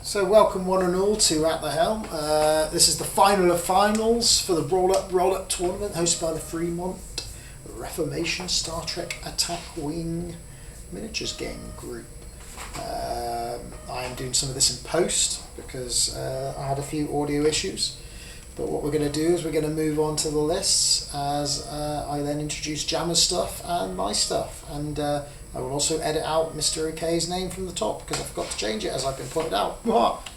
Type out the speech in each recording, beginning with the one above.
So welcome one and all to At the Helm. This is the final of finals for the roll-up tournament hosted by the Fremont Reformation Star Trek Attack Wing Miniatures Game Group. I am doing some of this in post because I had a few audio issues. But what we're going to do is we're going to move on to the lists as I then introduce Jammer's stuff and my stuff. And I will also edit out Mr. OK's name from the top because I forgot to change it as I've been pointed out. What?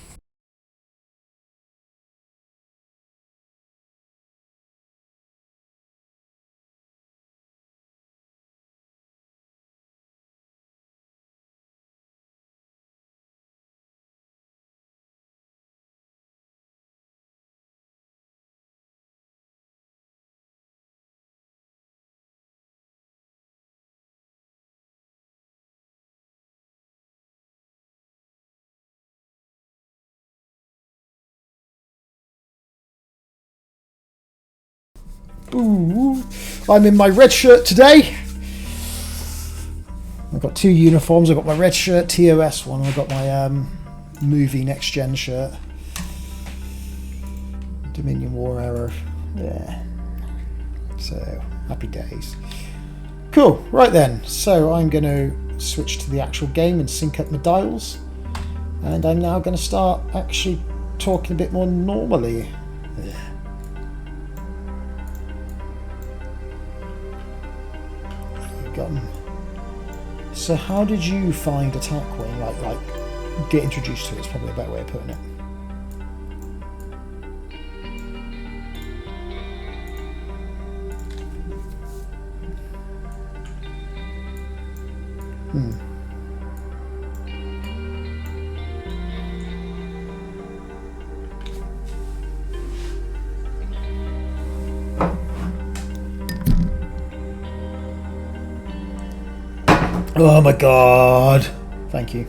Ooh, I'm in my red shirt today. I've got two uniforms. I've got my red shirt TOS one. I've got my movie Next Gen shirt. Dominion War Era. Yeah. So, happy days. Cool. Right then. So, I'm going to switch to the actual game and sync up my dials. And I'm now going to start actually talking a bit more normally. Yeah. So how did you find Attack Wing? Like get introduced to it is probably a better way of putting it. Oh my god. Thank you.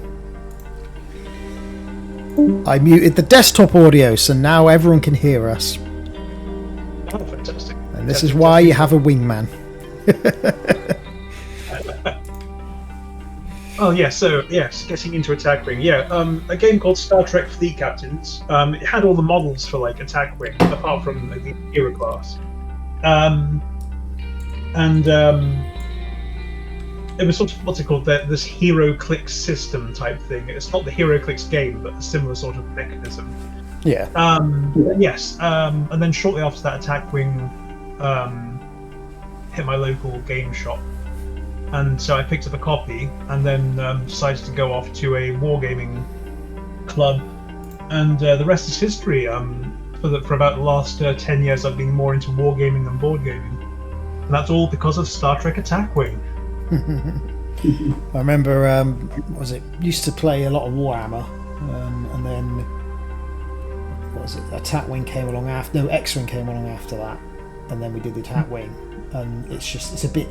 I muted the desktop audio so now everyone can hear us. Oh, fantastic. And this is why you have a wingman. Oh, yeah, so, yes, getting into Attack Wing. Yeah, a game called Star Trek Fleet Captains. It had all the models for, like, Attack Wing, apart from the Hero class. It was sort of, what's it called, this Hero Clicks system type thing. It's not the Hero Clicks game, but a similar sort of mechanism. Yeah. Yes, and then shortly after that, Attack Wing hit my local game shop. And so I picked up a copy and then decided to go off to a wargaming club. And the rest is history. For about the last 10 years, I've been more into wargaming than board gaming. And that's all because of Star Trek Attack Wing. I remember, used to play a lot of Warhammer, and then, what was it, Attack Wing came along after, no, X-Wing came along after that, and then we did the Attack Wing, and it's a bit,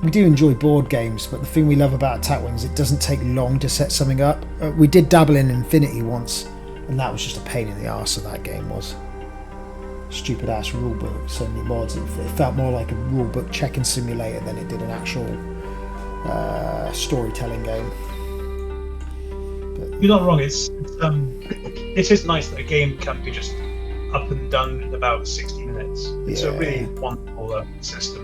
we do enjoy board games, but the thing we love about Attack Wing is it doesn't take long to set something up. We did dabble in Infinity once, and that was just a pain in the arse of that game was. Stupid ass rulebook, so many mods. It felt more like a rulebook checking simulator than it did an actual storytelling game. But, you're not wrong. It is nice that a game can be just up and done in about 60 minutes. It's a really wonderful system.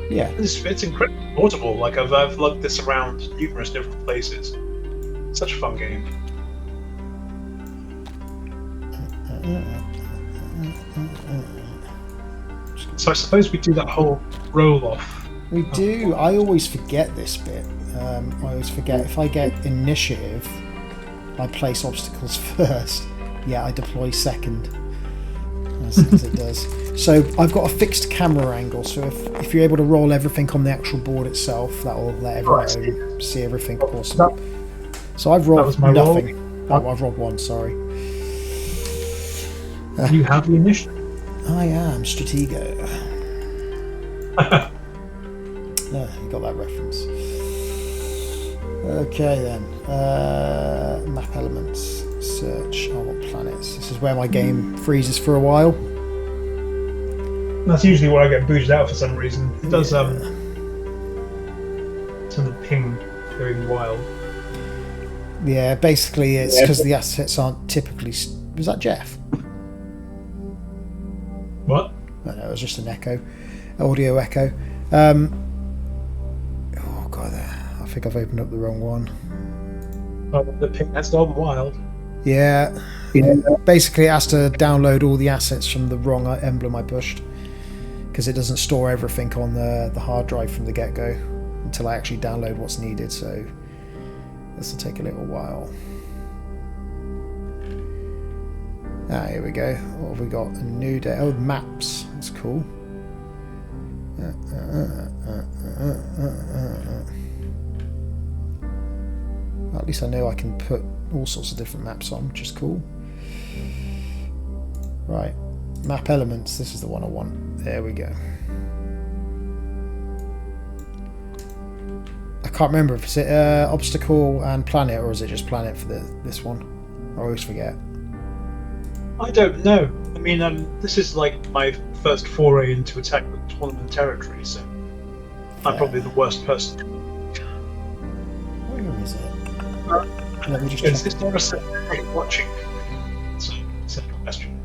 Yeah, it's incredibly portable. Like I've lugged this around numerous different places. Such a fun game. So I suppose we do that whole roll-off. We do. I always forget this bit. I always forget. If I get initiative, I place obstacles first. Yeah, I deploy second, as it does. So I've got a fixed camera angle, so if you're able to roll everything on the actual board itself, that will let everyone see everything possible. So I've rolled nothing. Oh, I've rolled one, sorry. You have the initiative. I am Stratego. You got that reference. Okay then. Map elements. Search. I want planets. This is where my game freezes for a while. That's usually where I get booted out for some reason. It does send a ping going wild. Yeah, basically it's because the assets aren't typically... Was that Jeff? What? No, it was just an echo. Audio echo. Oh, God, I think I've opened up the wrong one. Oh, the ping has gone wild. Yeah. Basically, it has to download all the assets from the wrong emblem I pushed, because it doesn't store everything on the hard drive from the get-go until I actually download what's needed, so this will take a little while. Ah, here we go. What have we got? A new day. Oh, maps. That's cool. At least I know I can put all sorts of different maps on, which is cool. Right. Map elements. This is the one I want. There we go. I can't remember if it's obstacle and planet, or is it just planet for this one? I always forget. I don't know. I mean, this is like my first foray into attack tournament territory, so I'm probably the worst person. Where is it? Let me just check. It's not a separate watching. It's a simple question.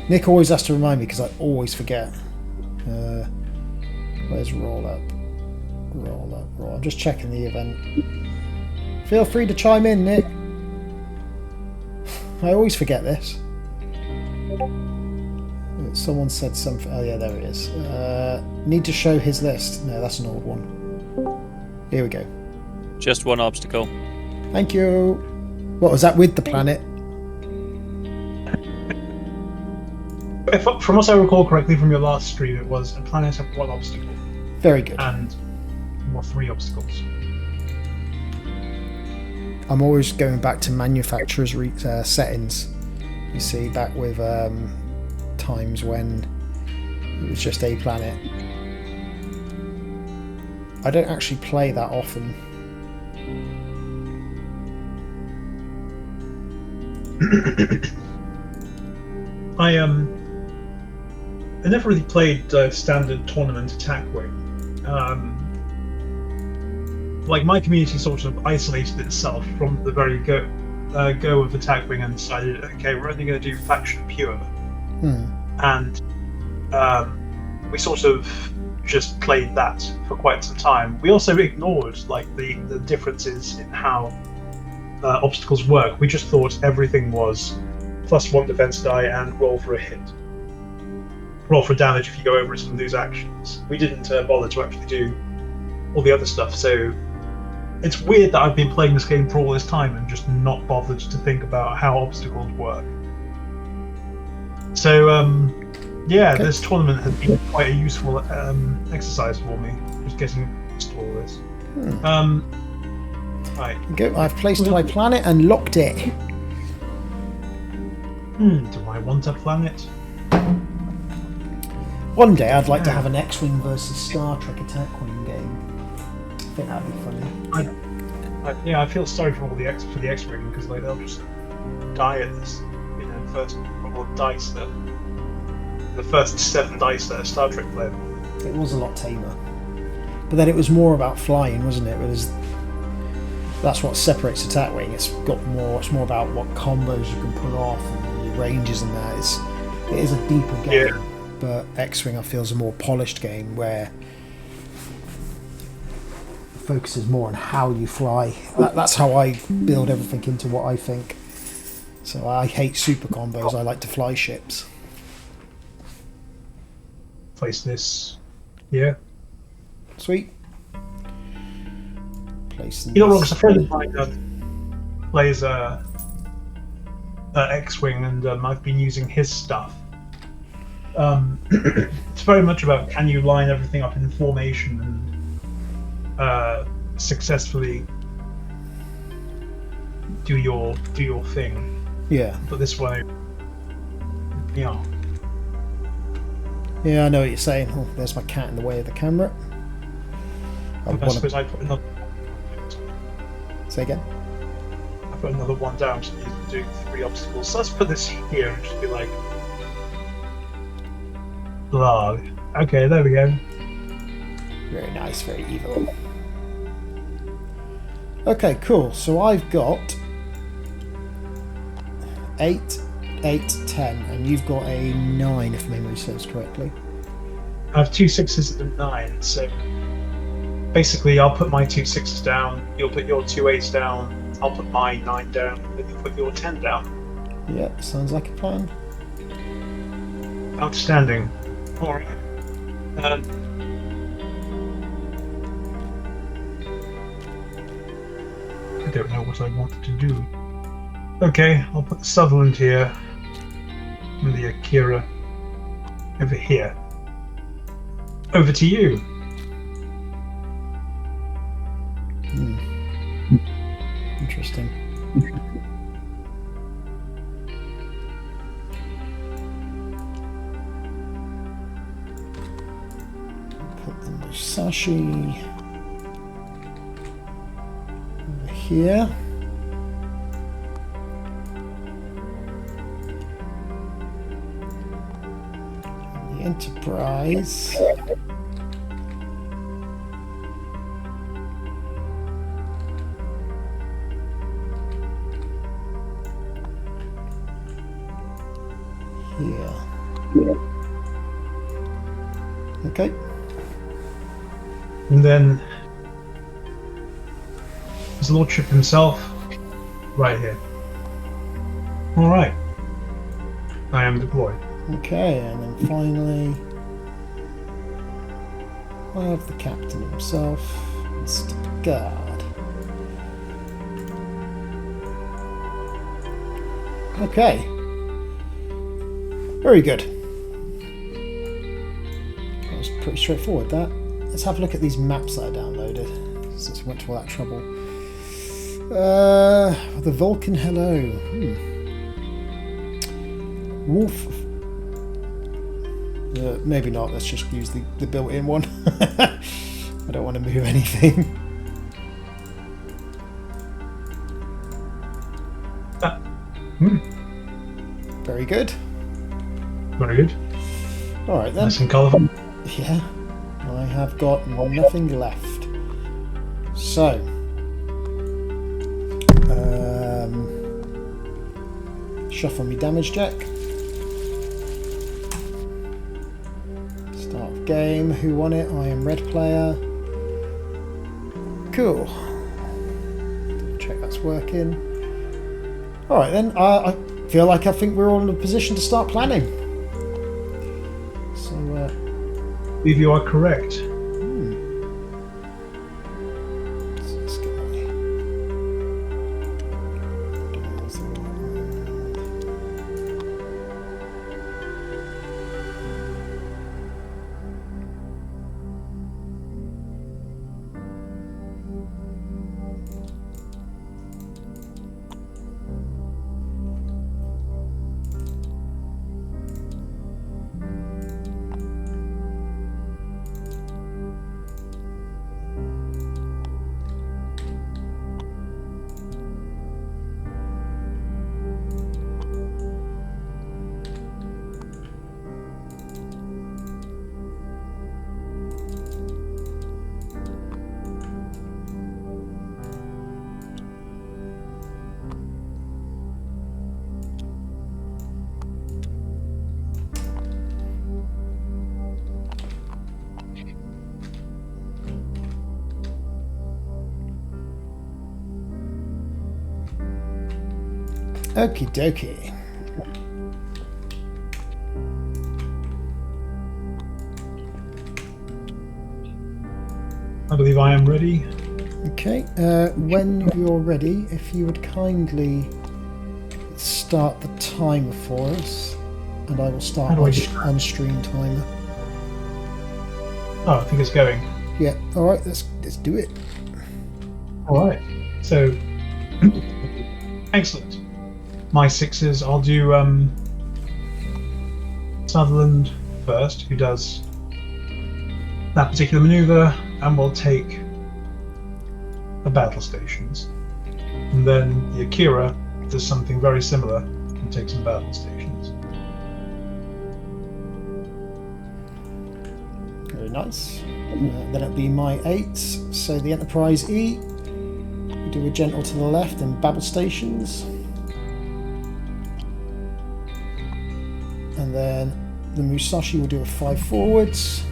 Nick always has to remind me because I always forget. Where's roll up? Roll up, roll. I'm just checking the event. Feel free to chime in, Nick. I always forget this. Someone said something. Oh yeah, there it is. Need to show his list. No, that's an old one. Here we go. Just one obstacle. Thank you. What was that with the planet? From what I recall correctly from your last stream, it was a planet of one obstacle. Very good. And 3 obstacles. I'm always going back to manufacturer's settings. You see, back with times when it was just a planet. I don't actually play that often. I never really played standard tournament attack wing. Like my community sort of isolated itself from the very go of attack wing and decided, okay, we're only going to do faction pure, and we sort of just played that for quite some time. We also ignored like the differences in how obstacles work. We just thought everything was +1 defense die and roll for a hit. Roll for damage if you go over it and lose actions. We didn't bother to actually do all the other stuff, so it's weird that I've been playing this game for all this time and just not bothered to think about how obstacles work. So, yeah, okay. This tournament has been quite a useful exercise for me, just getting used to all this. Right. Go. I've placed my planet and locked it. Do I want a planet? One day I'd like to have an X-Wing versus Star Trek attack wing game. I think that'd be funny. Yeah, I feel sorry for all the X-Wing because like they'll just die at this, first roll of dice that the first 7 dice that a Star Trek played. It was a lot tamer, but then it was more about flying, wasn't it? That's what separates attack wing. It's more about what combos you can pull off and your ranges and that. It is a deeper game. Yeah. But X-Wing I feel is a more polished game where the focus is more on how you fly. That's how I build everything into what I think. So I hate super combos. I like to fly ships. Place this here. Sweet. Place You're not wrong, because a friend of mine plays X-Wing and I've been using his stuff. It's very much about can you line everything up in formation and successfully do your thing. Yeah. But this way, yeah. Yeah, I know what you're saying. Oh, there's my cat in the way of the camera. I suppose I put another. Say again. I put another one down so you do 3 obstacles. So let's put this here and just be like. Blah. Okay, there we go. Very nice, very evil. Okay, cool. So I've got 8, 8, 10, and you've got a 9, if memory serves correctly. I have 2 6s and a 9, so basically I'll put my 2 6s down, you'll put your 2 8s down, I'll put my 9 down, and you put your 10 down. Yeah, sounds like a plan. Outstanding. Alright. I don't know what I wanted to do. Okay, I'll put the Sutherland here and the Akira over here. Over to you. Interesting. Put the Musashi over here. And the Enterprise. Here. Okay. And then his lordship himself, right here. Alright. I am deployed. Okay, and then finally I have the captain himself, Mr. Picard. Okay. Very good. That was pretty straightforward, that. Let's have a look at these maps that I downloaded, since we went to all that trouble. The Vulcan Hello. Wolf. Maybe not, let's just use the built-in one. I don't want to move anything. Very good. Very good. Alright then. Nice and colourful. Yeah, I have got nothing left. So, shuffle me damage deck. Start of game. Who won it? I am red player. Cool. Check that's working. Alright then, I think we're all in a position to start planning. So, I believe you are correct. so let's get my dials the right way. Okie dokie. I believe I am ready. Okay, when you're ready, if you would kindly start the timer for us, and I will start How do I my do that? on-stream timer. Oh, I think it's going. Yeah, alright, let's do it. Alright. So, excellent. My 6s, I'll do Sutherland first, who does that particular maneuver, and we'll take the battle stations. And then the Akira does something very similar and takes some battle stations. nice. Then it'll be my 8s. So the Enterprise E, we do a gentle to the left and Babel stations. And then the Musashi will do a 5 forwards.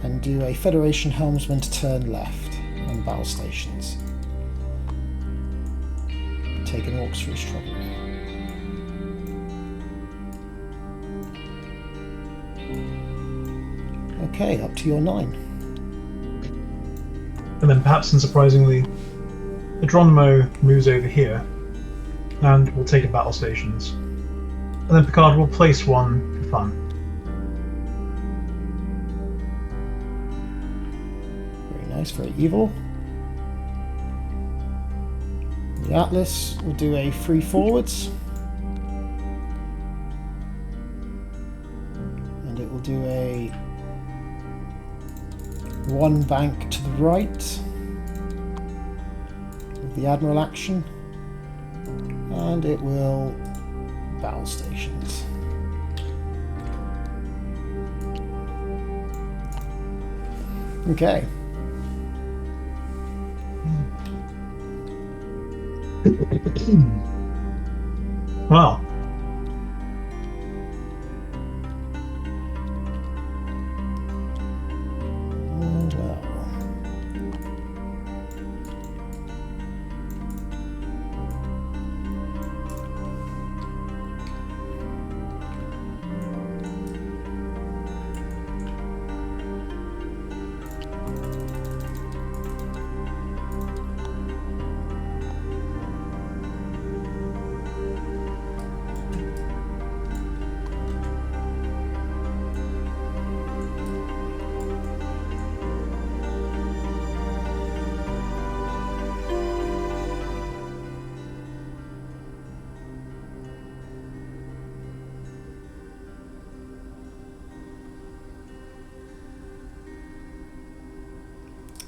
And do a Federation helmsman to turn left and Babel stations. Taking orcs through his trouble. Okay, up to your 9. And then perhaps unsurprisingly, the Dronmo moves over here and will take a battle stations. And then Picard will place one for fun. Very nice, very evil. The Atlas will do a 3 forwards. And it will do a 1 bank to the right with the Admiral action. And it will battle stations. Okay. Well, Oh, well.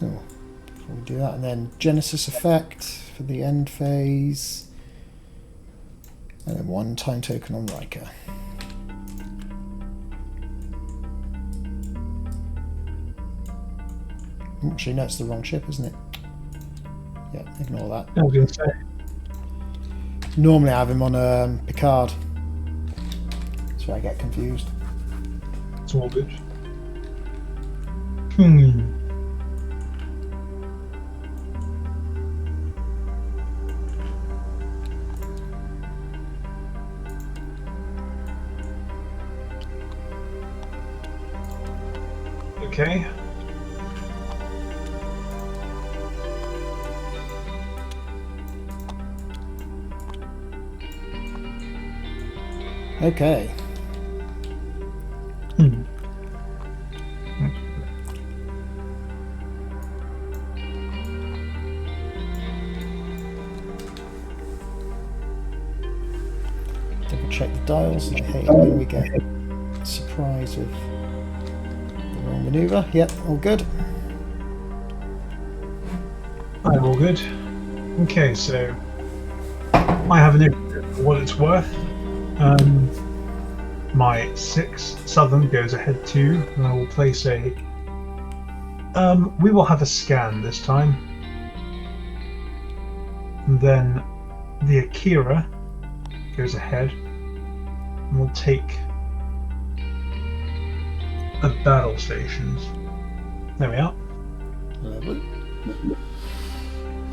Oh, before we do that, and then Genesis effect for the end phase, and then 1 time token on Riker. Actually, no, it's the wrong ship, isn't it? Yeah, ignore that. I was going to say, Normally I have him on Picard. That's where I get confused. it's all good. Hmm. Okay. Okay. Hmm. Double check the dials. I hate it when we get surprised with the wrong maneuver. Yep, all good. I'm all good. Okay, so I have an issue for what it's worth. My 6 Southern goes ahead 2, and I will place a. We will have a scan this time. And then the Akira goes ahead, and we'll take a battle stations. There we are. Lovely.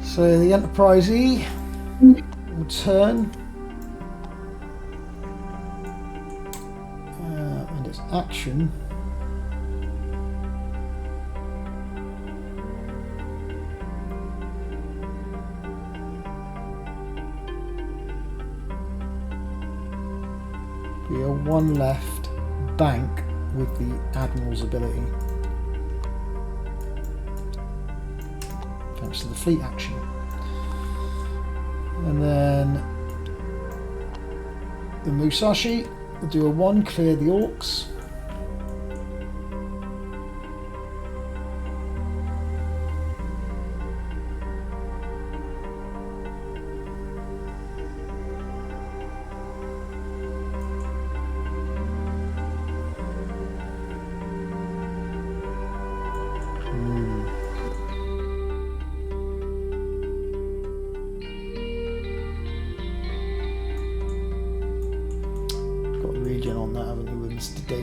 So the Enterprise E will turn. And its action. We are 1 left bank with the Admiral's ability. Thanks to the fleet action. And then the Musashi will do a 1, clear the orcs.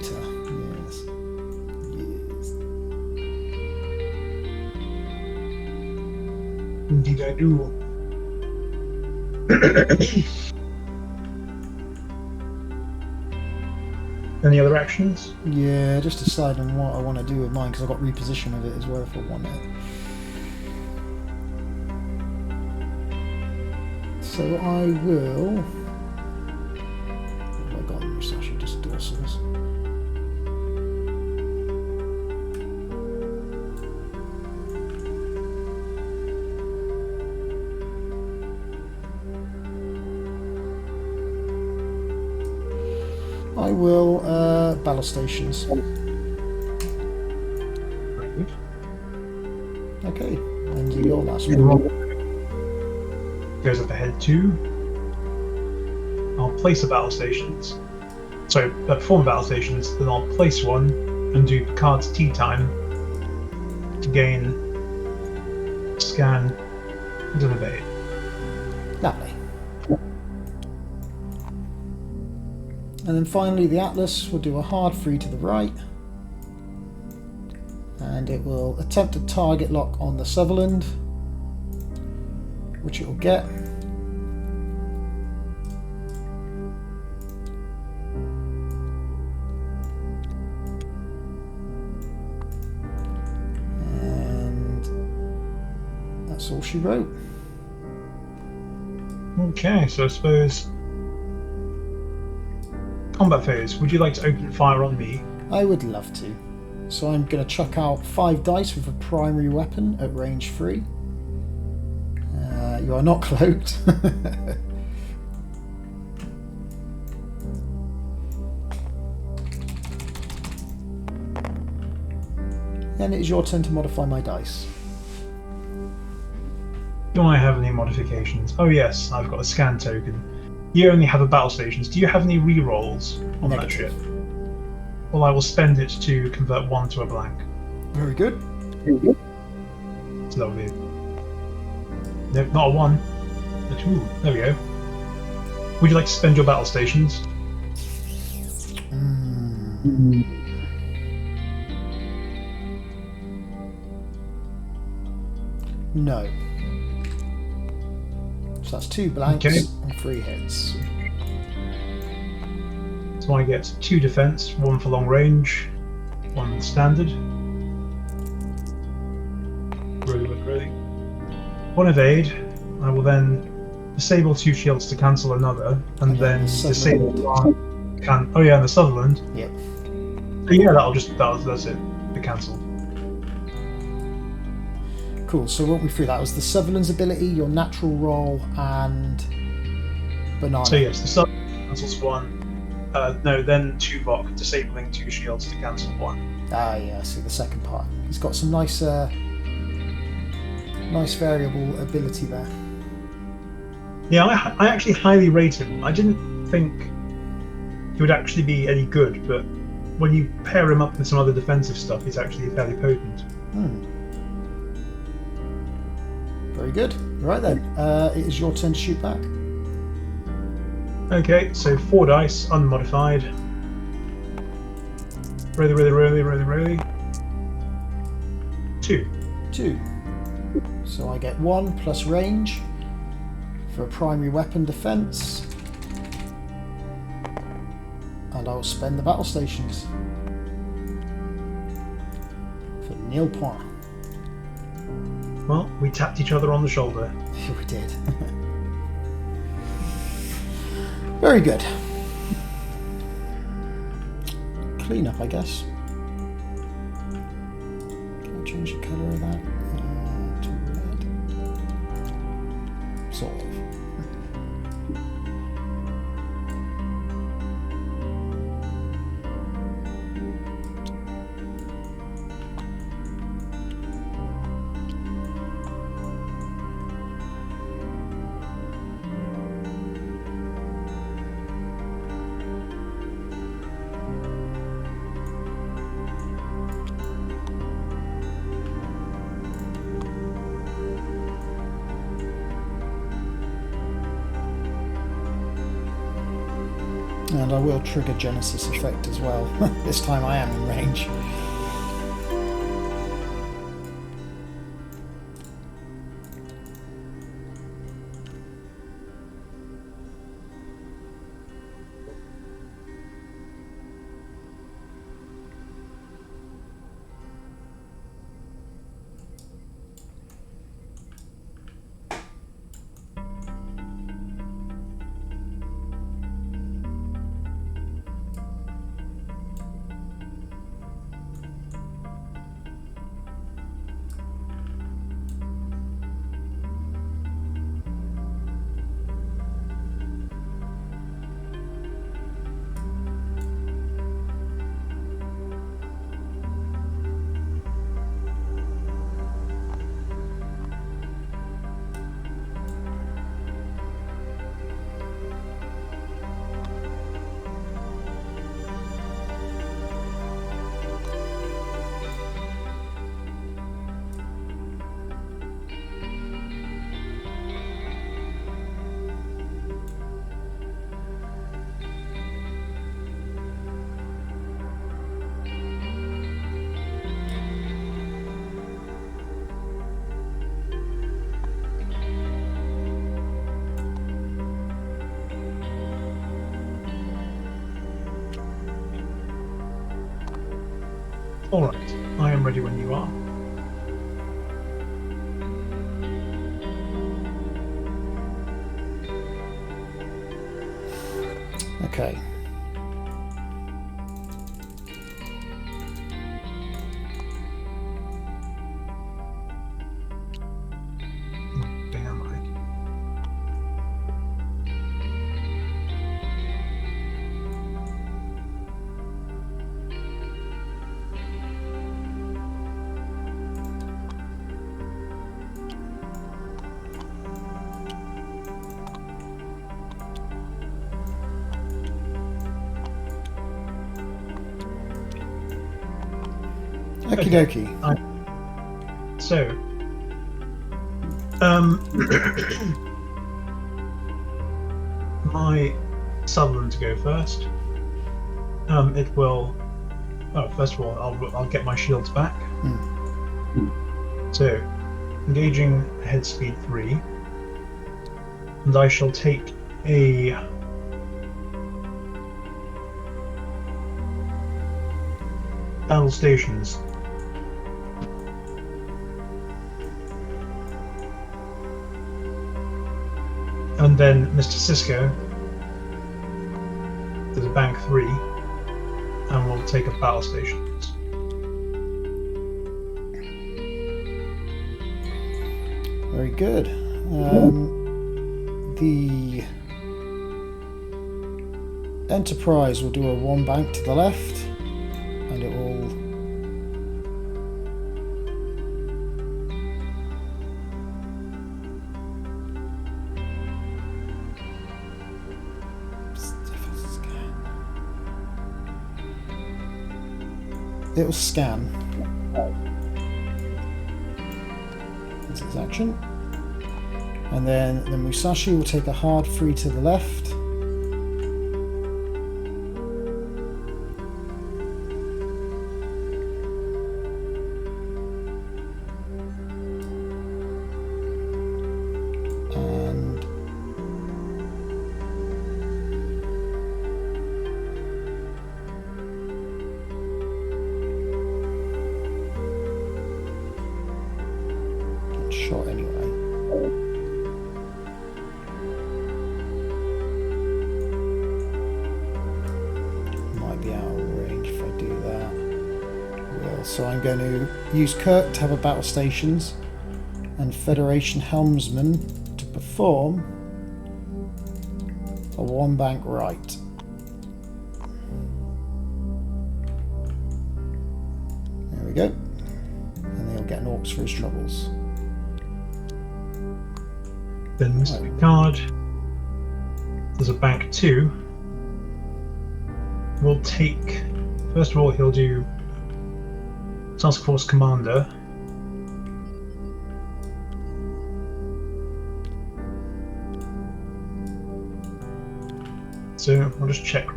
later. Yes. Yes. Indeed, I do. Any other actions? Yeah, just deciding what I want to do with mine because I've got reposition of it as well if I want it. So I will. What have I got in this? Actually, just dorsals. I will battle stations. Very good. Okay, and your last one. Goes up ahead 2. I'll place the battle stations. So perform battle stations, then I'll place one and do Picard's tea time to gain scan and evade. Lovely. And then finally the Atlas will do a hard free to the right. And it will attempt a target lock on the Sutherland, which it will get. And that's all she wrote. Okay, so I suppose combat phase. Would you like to open fire on me? I would love to. So I'm going to chuck out 5 dice with a primary weapon at range 3. You are not cloaked. Then it is your turn to modify my dice. Do I have any modifications? Oh yes, I've got a scan token. You only have a battle stations. Do you have any rerolls on that ship? Well, I will spend it to convert 1 to a blank. Very good. So that will be... Nope, not a 1. A 2. There we go. Would you like to spend your battle stations? No. So that's 2 blanks Okay. and 3 hits. So I get 2 defense, 1 for long range, 1 standard. Really good, really. 1 evade. I will then disable 2 shields to cancel another, and then the disable Sutherland. 1. Oh yeah, and the Sutherland. Yep. So yeah, that's it. The cancel. Cool, so walk me through that. It was the Sutherland's ability, your natural roll, and banana. So yes, the Sutherland cancels 1. No, then 2 block, disabling 2 shields to cancel 1. Ah, yeah, I see the second part. He's got some nice, nice variable ability there. Yeah, I actually highly rate him. I didn't think he would actually be any good, but when you pair him up with some other defensive stuff, he's actually fairly potent. Very good. Right then, it is your turn to shoot back. Okay, so 4 dice, unmodified. Really. 2. 2. So I get 1 plus range for a primary weapon defense. And I will spend the battle stations for nil point. Well, we tapped each other on the shoulder. We did. Very good. Clean up, I guess. Can I change the colour of that to red? Sort of. I will trigger Genesis effect as well. This time I am in range. Alright, I am ready when you are. Okay. Where am I? Okie Okay. dokie. So, my Sutherland to go first. It will. Oh, first of all, I'll get my shields back. So, engaging head speed 3, and I shall take a battle stations. And then Mr. Cisco does a bank 3, and we'll take a battle stations. Very good. The Enterprise will do a 1 bank to the left, and it will scan. That's its action. And then the Musashi will take a hard 3 to the left. And shot anyway. Might be out of range if I do that. Well, so I'm going to use Kirk to have a battle stations and Federation helmsman to perform a 1 bank right. There we go. And he'll get an orcs for his troubles. Then Mr. Picard does a bank 2. We'll take, first of all, he'll do Task Force Commander. So I'll just check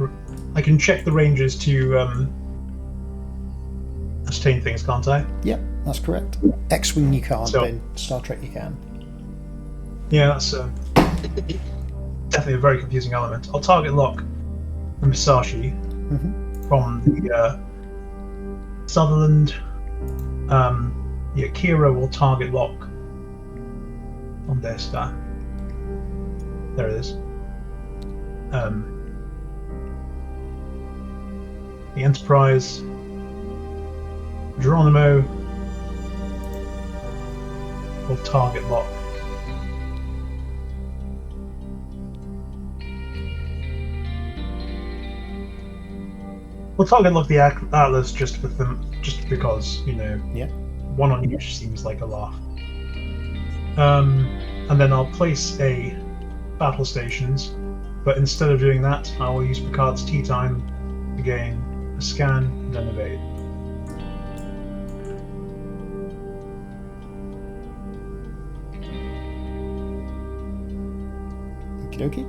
I can check the ranges to ascertain things, can't I? Yep, that's correct. X-Wing you can't, So- but in Star Trek you can. Yeah, that's definitely a very confusing element. I'll target lock the Musashi from the Sutherland. Kira will target lock on their star. There it is. The Enterprise. Geronimo will target lock. We'll target lock the Atlas just because, Yeah. one on each seems like a laugh. And then I'll place a battle stations, but instead of doing that, I will use Picard's tea time to gain a scan and then evade. Okie dokie.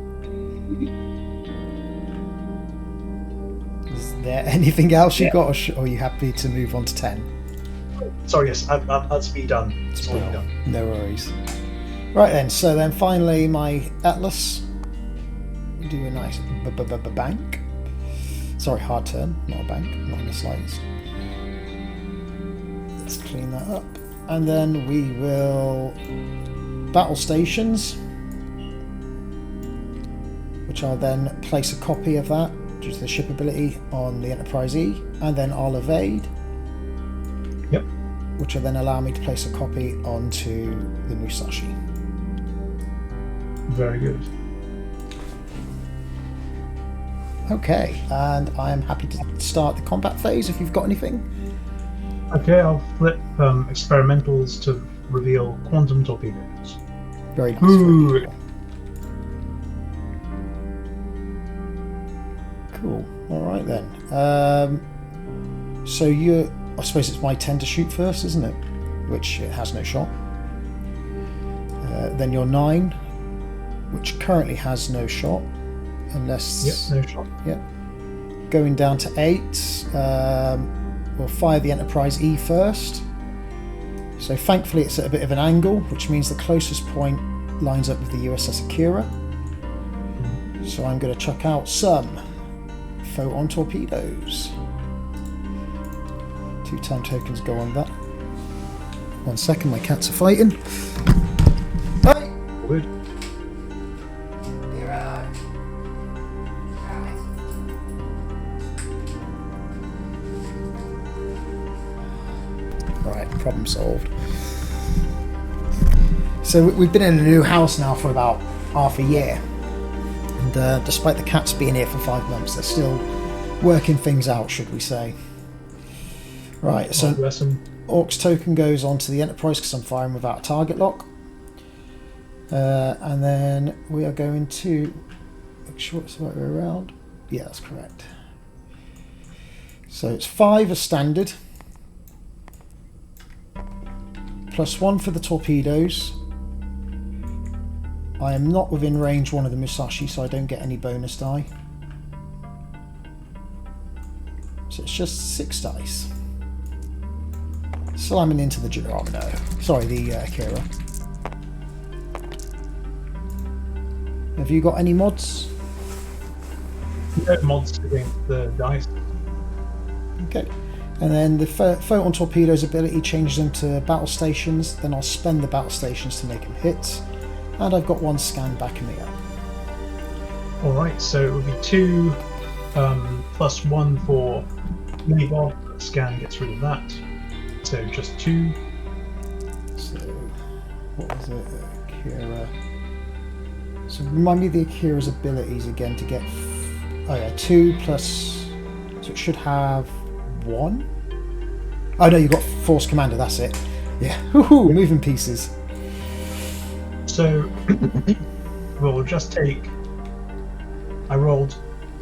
Is there anything else you've got, or are you happy to move on to 10? Sorry, yes, that's me done. It's already done. No worries. Right then, so then finally my Atlas. Do a nice bank. Sorry, hard turn, not a bank, not in the slightest. Let's clean that up. And then we will battle stations, which I'll then place a copy of that due to the ship ability on the Enterprise E, and then I'll evade. Yep. Which will then allow me to place a copy onto the Musashi. Very good. Okay, and I am happy to start the combat phase if you've got anything. Okay, I'll flip experimentals to reveal quantum torpedoes. Very nice. Ooh. Very cool. All right then. So I suppose it's my 10 to shoot first, isn't it? Which it has no shot. Then your 9, which currently has no shot, unless. Yep, no shot. Yep. Going down to 8. We'll fire the Enterprise E first. So thankfully it's at a bit of an angle, which means the closest point lines up with the USS Akira. So I'm going to chuck out some photon torpedoes. 2 time tokens go on that. 1 second, my cats are fighting. Hey! Good. Right, problem solved. So we've been in a new house now for about half a year, and despite the cats being here for 5 months, they're still working things out, should we say. Right, so Bless 'em. Orcs token goes onto the Enterprise because I'm firing without a target lock. And then we are going to make sure it's the right way around. Yeah, that's correct. So it's 5 as standard, +1 for the torpedoes. I am not within range 1 of the Musashi, so I don't get any bonus die. So it's just 6 dice. Slamming into the Geronimo. Sorry, the Akira. Have you got any mods? No mods against the dice. Okay. And then the photon torpedoes ability changes them to battle stations. Then I'll spend the battle stations to make them hits. And I've got 1 scan backing me up. Alright, so it would be 2 +1 for Minibob. Scan gets rid of that. So just 2. So, what was it? Akira. So remind me of the Akira's abilities again to get. Oh yeah, 2 plus. So it should have 1. Oh no, you've got Force Commander. That's it. Yeah. Woohoo! Moving pieces. So we'll just take. I rolled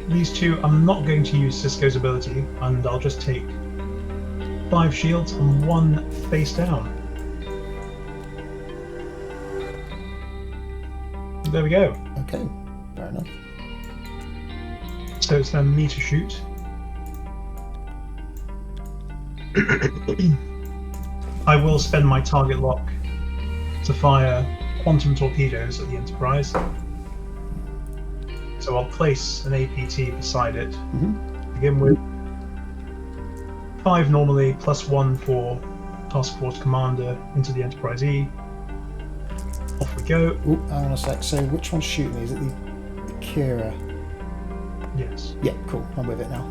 these 2. I'm not going to use Cisco's ability, and I'll just take 5 shields and 1 face down. There we go. Okay. Fair enough. So it's then me to shoot. I will spend my target lock to fire quantum torpedoes at the Enterprise. So I'll place an APT beside it. Mm-hmm. Begin with 5 normally, +1 for Task Force Commander into the Enterprise E. Off we go. Oh, hang on a sec. So which one's shooting me? Is it the Kira? Yes. Yeah, cool. I'm with it now.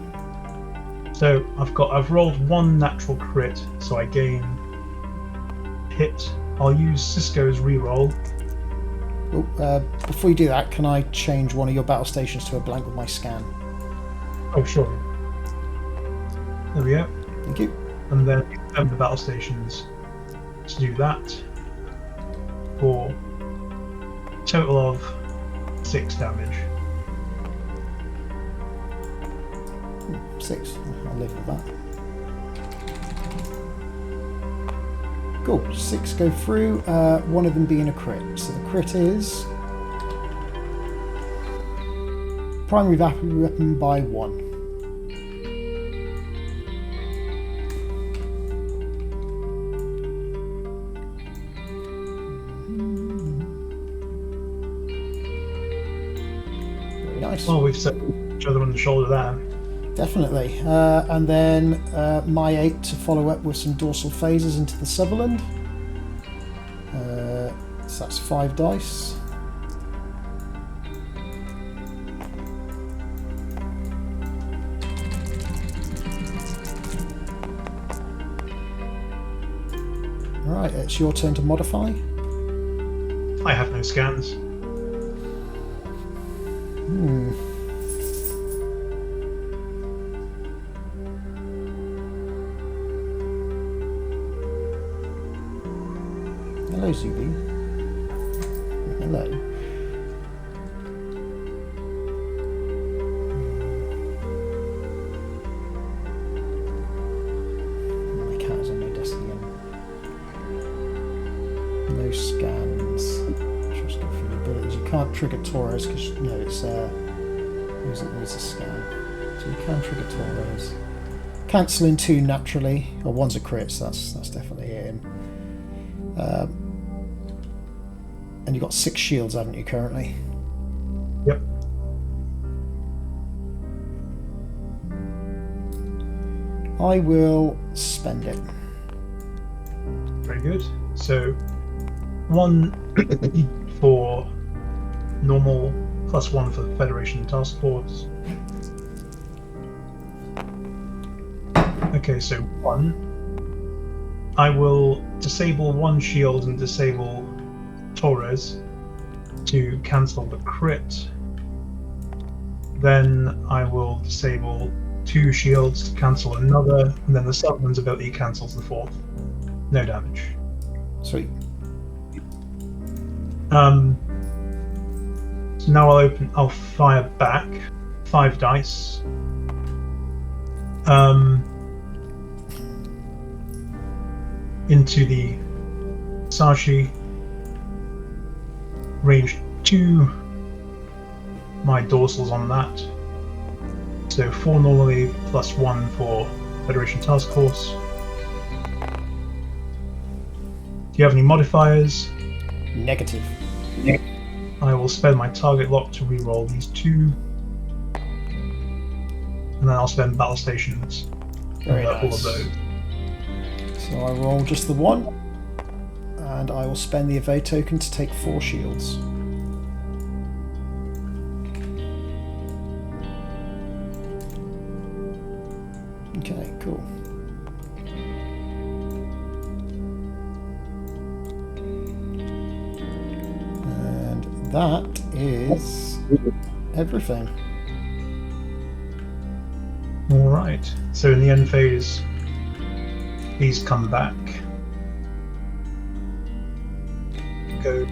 So I've rolled 1 natural crit, so I gain hit. I'll use Cisco's reroll. Oh, before you do that, can I change one of your battle stations to a blank with my scan? Oh, sure. There we go. Thank you. And then the battle stations to do that for a total of 6 damage. 6. I'll live with that. Cool. 6 go through. One of them being a crit. So the crit is primary weapon by 1. Very nice. Well, we've set each other on the shoulder there. Definitely. And then my 8 to follow up with some dorsal phases into the Sutherland. So that's 5 dice. Right, it's your turn to modify. I have no scans. Hello, Zuby. Hello. My cat is on my desk again. No scans. Just go through the abilities. You can't trigger Torres because no, it's it needs a scan. So you can trigger Torres. Cancelling 2 naturally, or 1's a crit, so that's definitely in. And you've got 6 shields, haven't you, currently? Yep. I will spend it. Very good. So 1 for normal, +1 for the Federation Task Force. Okay, so 1. I will disable 1 shield and disable Torres to cancel the crit. Then I will disable 2 shields to cancel another, and then the Sutherland's ability cancels the 4th. No damage. Sweet. So now I'll fire back 5 dice. Into the Sashi. Range 2. My dorsals on that. So 4 normally, +1 for Federation Task Force. Do you have any modifiers? Negative. I will spend my target lock to reroll these 2. And then I'll spend battle stations. Very all of nice. those. So I roll just the 1, and I will spend the evade token to take 4 shields. Okay, cool. And that is everything. Alright, so in the end phase, these come back. Go. Okay.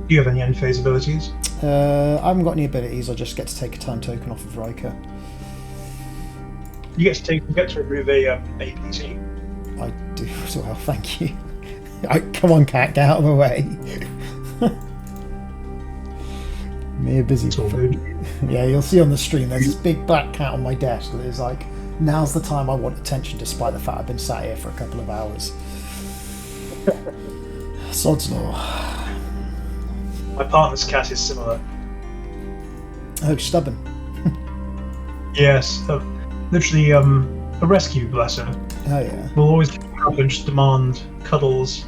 Do you have any end phase abilities? I haven't got any abilities. I just get to take a time token off of Riker. You get to remove a APT. I do as well, thank you. Come on, cat, get out of the way. Mere busy. It's all good. Yeah, you'll see on the stream there's this big black cat on my desk that is like, now's the time I want attention, despite the fact I've been sat here for a couple of hours. Sod's law. My partner's cat is similar. Oh, stubborn. Yes, literally a rescue, bless her. Oh yeah. Will always come up and just demand cuddles,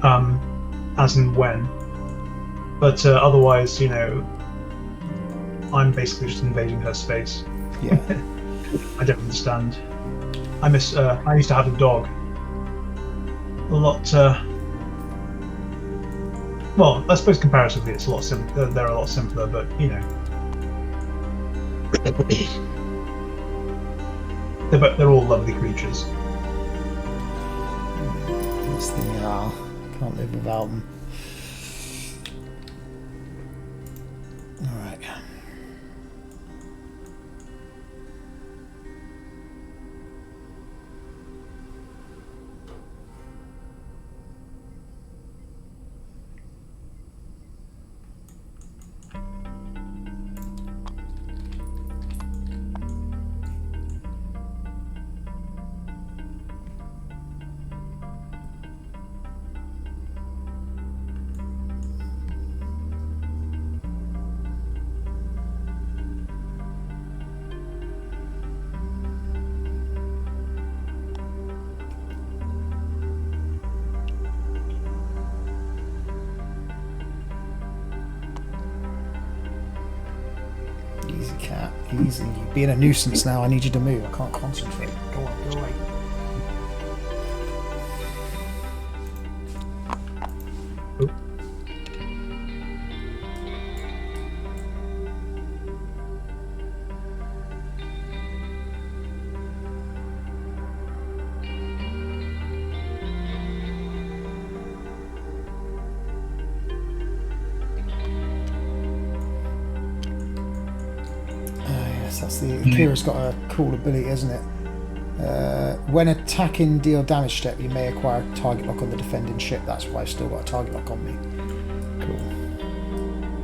as and when. But otherwise, you know, I'm basically just invading her space. Yeah. I don't understand. I miss. I used to have a dog. A lot. Well, I suppose comparatively, it's a lot simpler. They're a lot simpler, but you know, they're all lovely creatures. This thing, can't live without them. Alright. Easy, cat. Easy. You're being a nuisance now. I need you to move. I can't concentrate. Go on, go away. That's the Akira's got a cool ability, isn't it? When attacking deal damage step, you may acquire a target lock on the defending ship. That's why I've still got a target lock on me. Cool.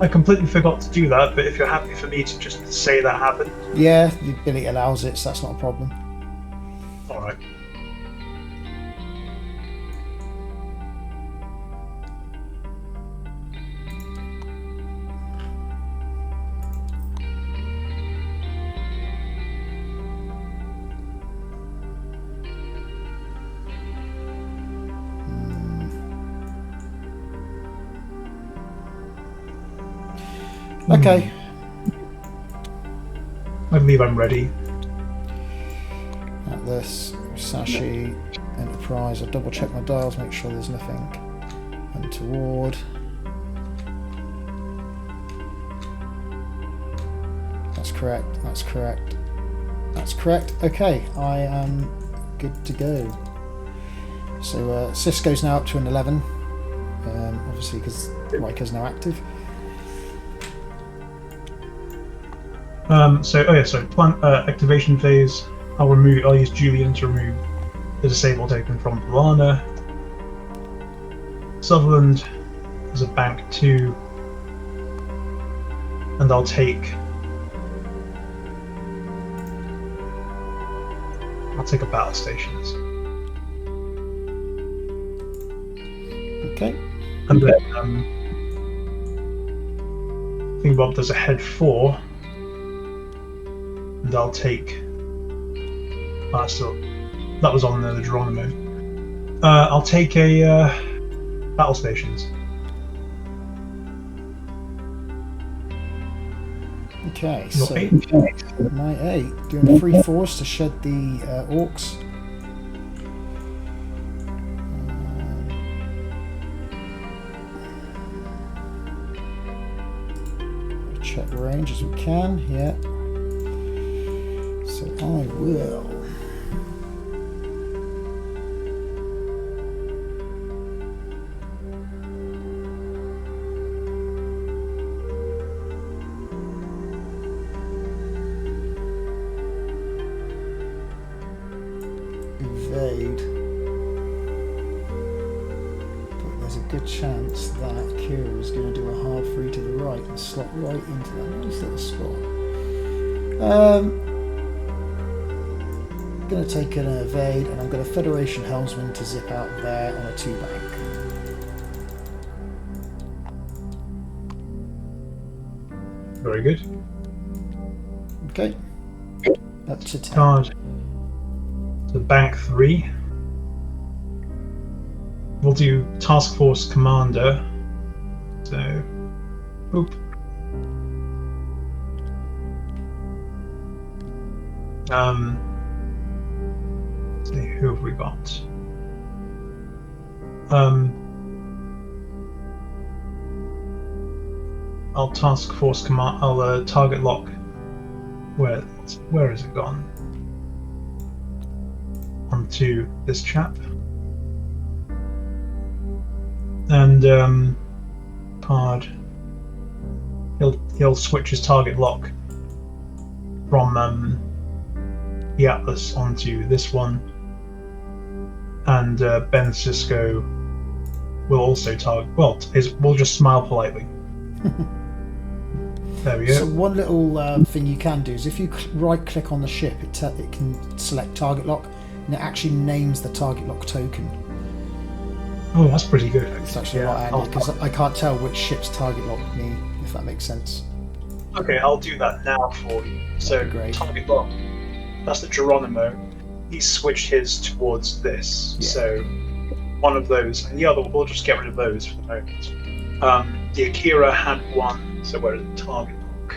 I completely forgot to do that, but if you're happy for me to just say that happened. Yeah, the ability allows it, so that's not a problem. Alright. Okay. I believe I'm ready. Atlas, Sashi, Enterprise. I'll double check my dials, make sure there's nothing untoward. That's correct, that's correct. That's correct. Okay, I am good to go. So Cisco's now up to an 11. Obviously because Riker's now active. Plant activation phase. I'll use Julian to remove the disable token from Lana. Sutherland is a bank 2, and I'll take a battle stations. Okay. And then Think Bob does a head 4. And I'll take. That was on the Geronimo. I'll take a battle stations. Okay, Your so 8. my 8 doing a free force to shed the orcs. Check range as we can. Yeah. So I will. evade. But there's a good chance that Kira is going to do a hard free to the right and slot right into that nice little spot. I'm going to take an evade, and I'm going to Federation Helmsman to zip out there on a 2-bank. Very good. Okay. Up to 10. Card. So bank 3. We'll do Task Force Commander. So, boop. Let's see, who have we got? I'll Task Force Command. I'll target lock. Where has it gone? Onto this chap. And card. He'll switch his target lock from the Atlas onto this one, and Ben Sisko will also target. Well, we'll just smile politely. There we go. So one little thing you can do is if you right-click on the ship, it can select target lock, and it actually names the target lock token. Oh, that's pretty good. It's actually a lot handy because I can't tell which ship's target locked me, if that makes sense. Okay, I'll do that now for you. So, Great. target lock. That's the Geronimo. He's switched his towards this. Yeah. So, one of those, and the other, we'll just get rid of those for the moment. The Akira had one, so where is the target lock?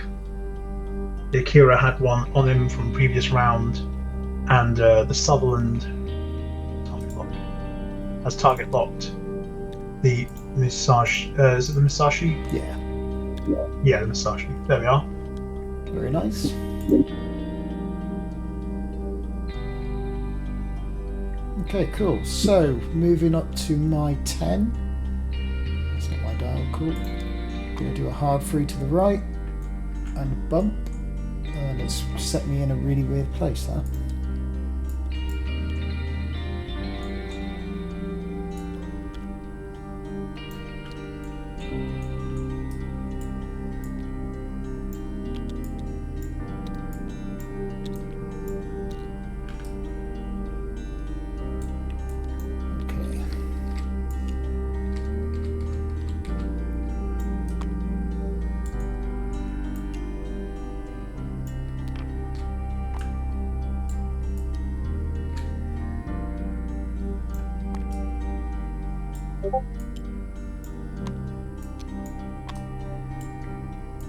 The Akira had one on him from previous round, and the Sutherland target lock has target locked the Musashi. Is it the Musashi? Yeah. Yeah, the Musashi. There we are. Very nice. Okay, cool. So, moving up to my 10. That's not my dial, cool. Going to do a hard free to the right and a bump. And it's set me in a really weird place, that.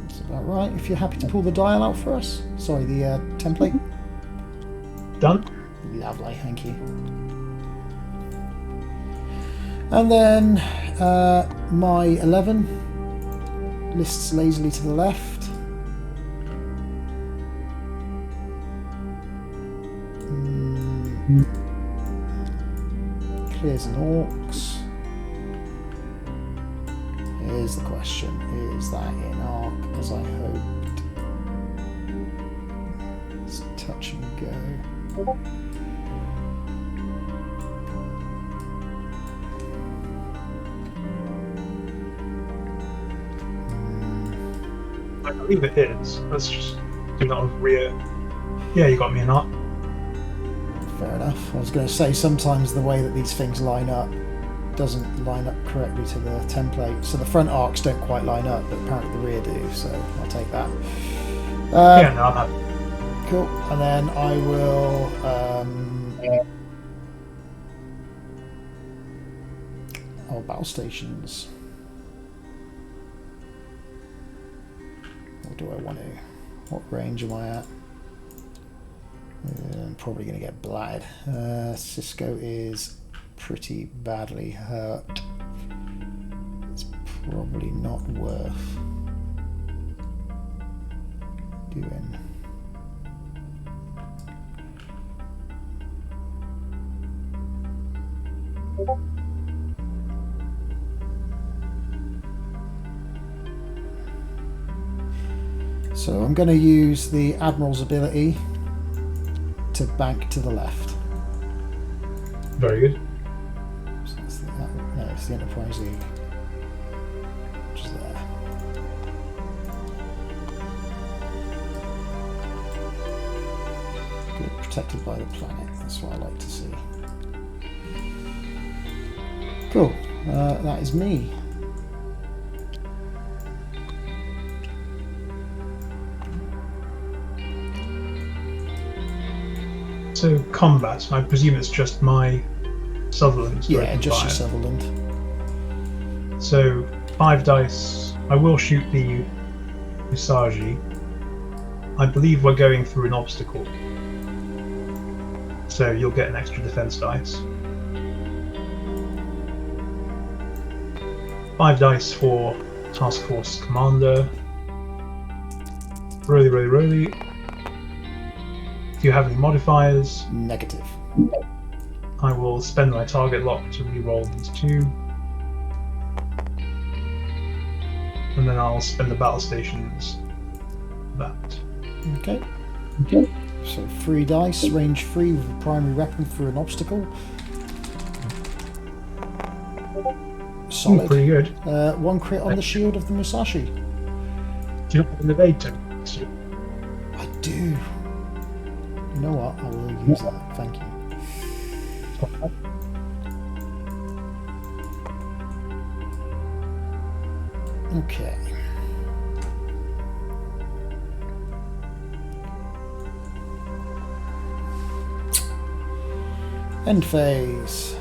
That's about right. If you're happy to pull the dial out for us. Sorry, the template. Done. Lovely, thank you. And then my 11 lists lazily to the left. Clears an orcs. Here's the question, is that in arc as I hoped? Let's touch and go. I believe it is. Let's just do that on rear. Yeah, you got me in that. Fair enough. I was going to say sometimes the way that these things line up doesn't line up correctly to the template. So the front arcs don't quite line up, but apparently the rear do, so I'll take that. Yeah, no, I'm happy. Cool. And then I will battle stations. What do I want to? What range am I at? I'm probably going to get blatted. Cisco is pretty badly hurt. It's probably not worth doing. So I'm going to use the Admiral's ability to bank to the left. Very good. So that's no, it's the Enterprise E. Which is there. Good, protected by the planet. That's what I like to see. Cool. That is me. So combat, I presume it's just my Sutherland. to Yeah, open just fire. your Sutherland. So 5 dice. I will shoot the Usagi. I believe we're going through an obstacle. So you'll get an extra defense dice. 5 dice for Task Force Commander. Roly. If you have any modifiers, Negative. I will spend my target lock to re-roll these 2. And then I'll spend the battle stations for that. Okay. So 3 dice, range 3 with a primary weapon through an obstacle. Solid. Pretty good. 1 crit on the shield of the Musashi. Do you have an evade token? I do. You know what? I will use that. Thank you. Okay. End phase.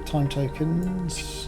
Time tokens.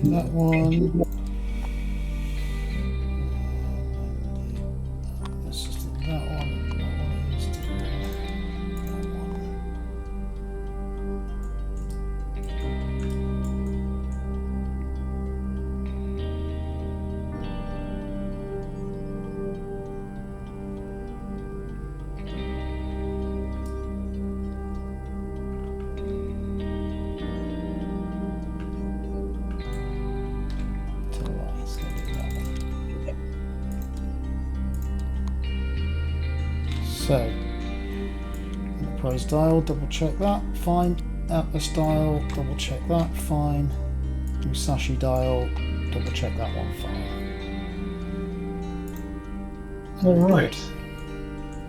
That one. Let's just do that one. So, Enterprise dial, double check that, fine. Atlas dial, double check that, fine. Musashi dial, double check that one, fine. Alright.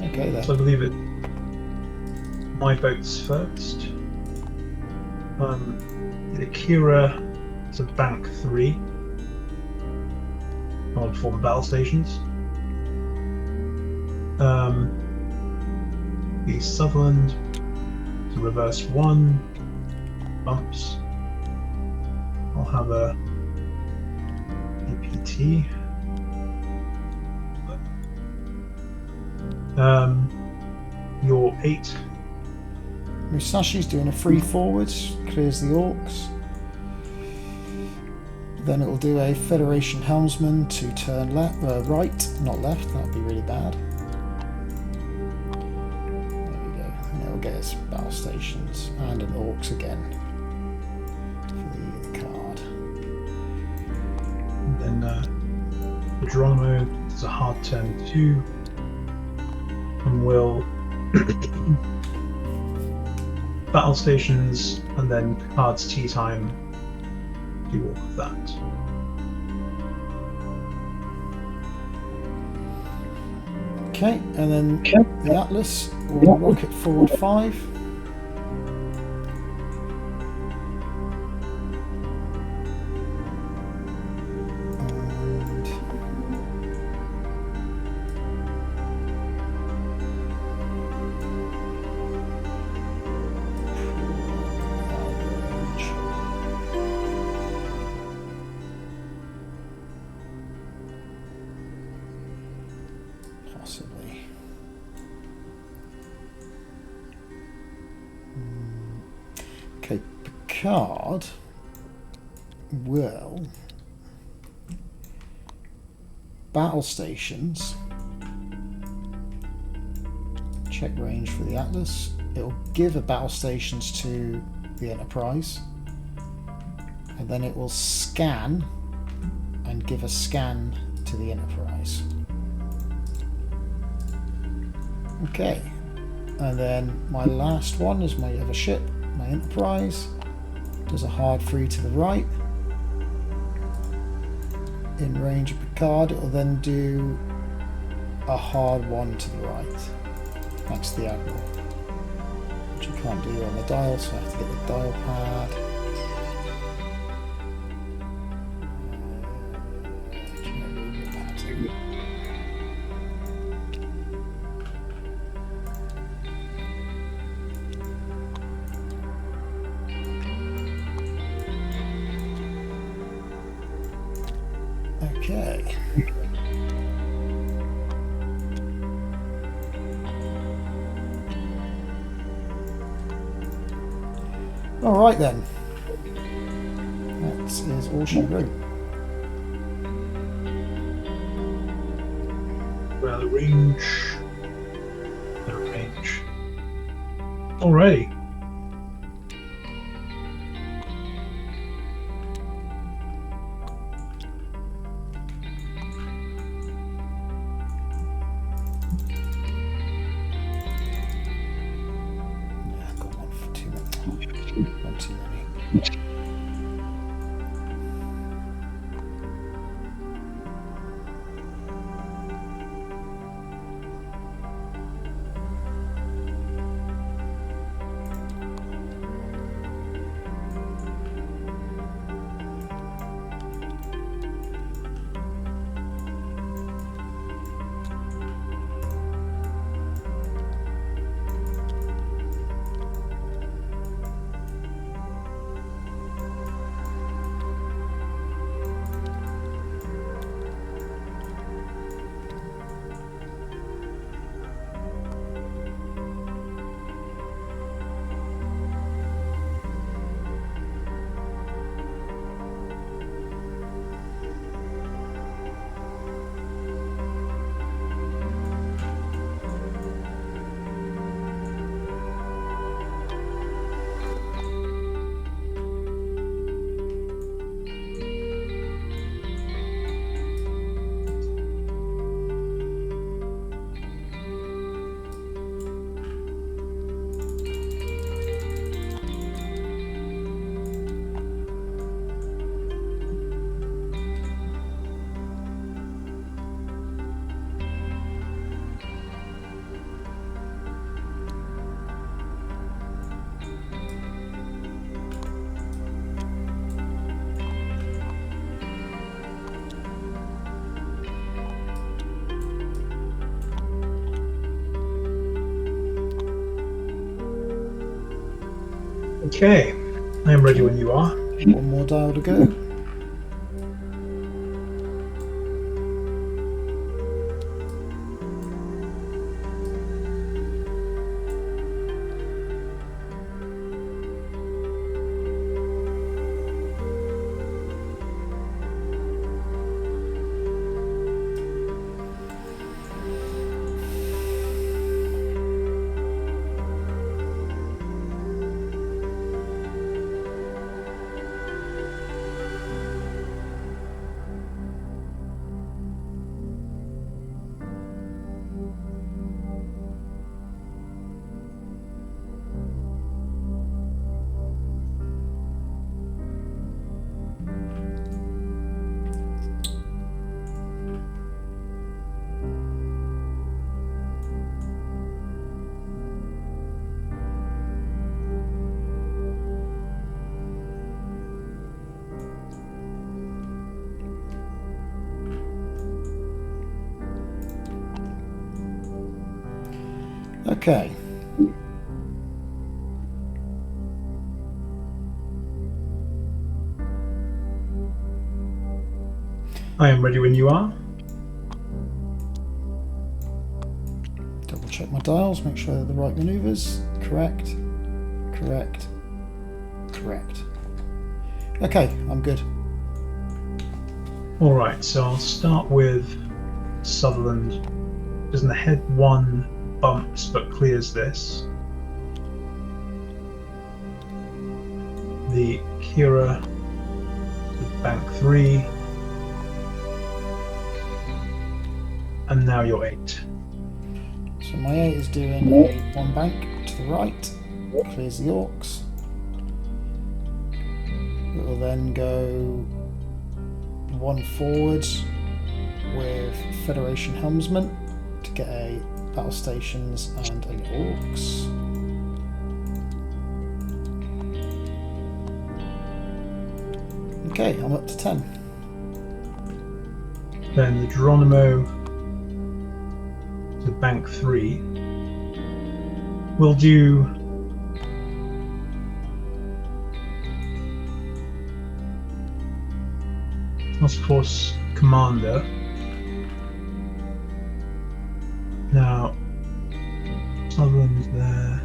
Okay then. So I believe it. My boat's first. The Akira to Bank 3 on former battle stations. The Sutherland to reverse 1 bumps. I'll have a APT. Your 8. Musashi's doing a free forwards, clears the orcs. Then it will do a Federation helmsman to turn right, not left. That would be really bad. There we go. And it will get its battle stations and an orcs again for the card. And then the Geronimo does a hard turn 2 and will battle stations and then cards tea time. Do all of that. Okay, and then the Atlas will rocket forward 5. And possibly. Okay, Picard will battle stations. Check range for the Atlas. It will give a battle stations to the Enterprise, and then it will scan and give a scan to the Enterprise. Okay, and then my last one is my other ship, my Enterprise. Does a hard 3 to the right. In range of Picard, it will then do a hard 1 to the right. That's the Admiral, which you can't do on the dial, so I have to get the dial pad. Okay. All right then. That is all she wrote. Well, range. Range. Alrighty. Yeah, I've got one for too many. One too many. Okay, I am ready when you are. One more dial to go. Okay. I am ready when you are. Double check my dials, make sure they're the right maneuvers. Correct. Correct. Correct. Okay, I'm good. Alright, so I'll start with Sutherland. Doesn't the head 1 bumps but clears this. The Kira with bank 3. And now you're 8. So my 8 is doing a 1 bank to the right, clears the orcs. It will then go 1 forward with Federation Helmsman to get a battle stations and an orcs. Okay, I'm up to 10. Then the Geronimo to bank 3. We'll do Task Force Commander. Now, Sutherland's there.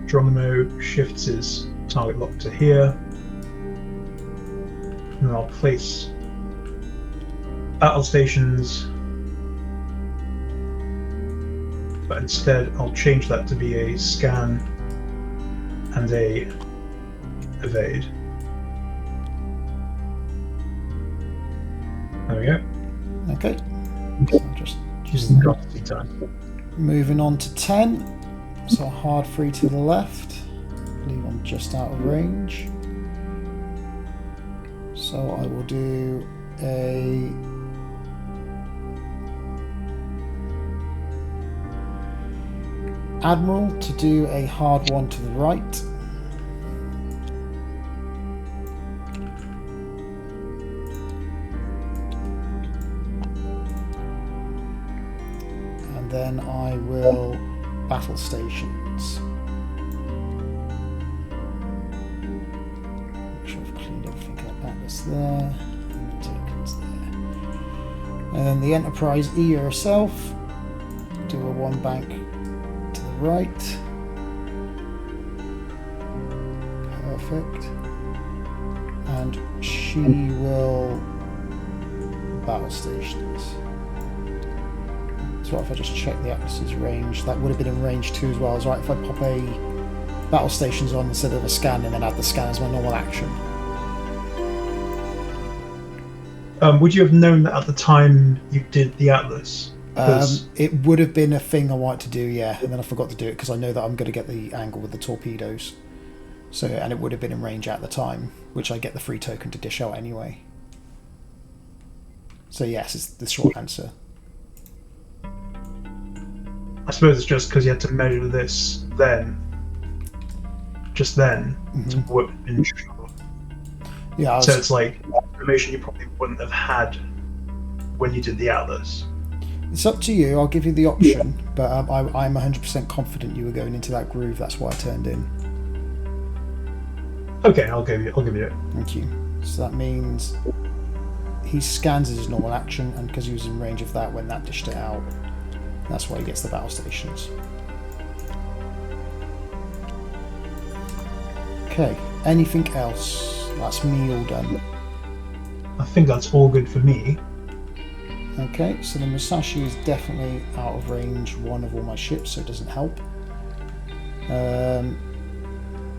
Geronimo shifts his target lock to here. And I'll place battle stations, but instead I'll change that to be a scan and a evade. There we go. Okay. So just Using the drafty time. moving on to 10. So hard free to the left. I believe I'm just out of range. So I will do a Admiral to do a hard one to the right. And then I will battle stations. Make sure I've cleaned everything up. Atlas there, and the tokens there. And then the Enterprise E herself, do a 1 bank to the right. Perfect. And she will battle stations. So if I just check the Atlas's range, that would have been in range 2 as well. It's right if I pop a battle stations on instead of a scan and then add the scan as my normal action. Would you have known that at the time you did the Atlas? It would have been a thing I wanted to do, yeah, and then I forgot to do it because I know that I'm going to get the angle with the torpedoes. So, and it would have been in range at the time, which I get the free token to dish out anyway. So yes, it's the short answer. I suppose it's just because you had to measure this then. Just then. To work in short. Yeah, So it's like information you probably wouldn't have had when you did the Atlas. It's up to you. I'll give you the option, but I'm 100% confident you were going into that groove. That's why I turned in. Okay, I'll give you it. Thank you. So that means he scans as his normal action, and because he was in range of that when that dished it out, that's why he gets the battle stations. Okay, anything else? That's me all done. I think that's all good for me. Okay, so the Musashi is definitely out of range one of all my ships, so it doesn't help.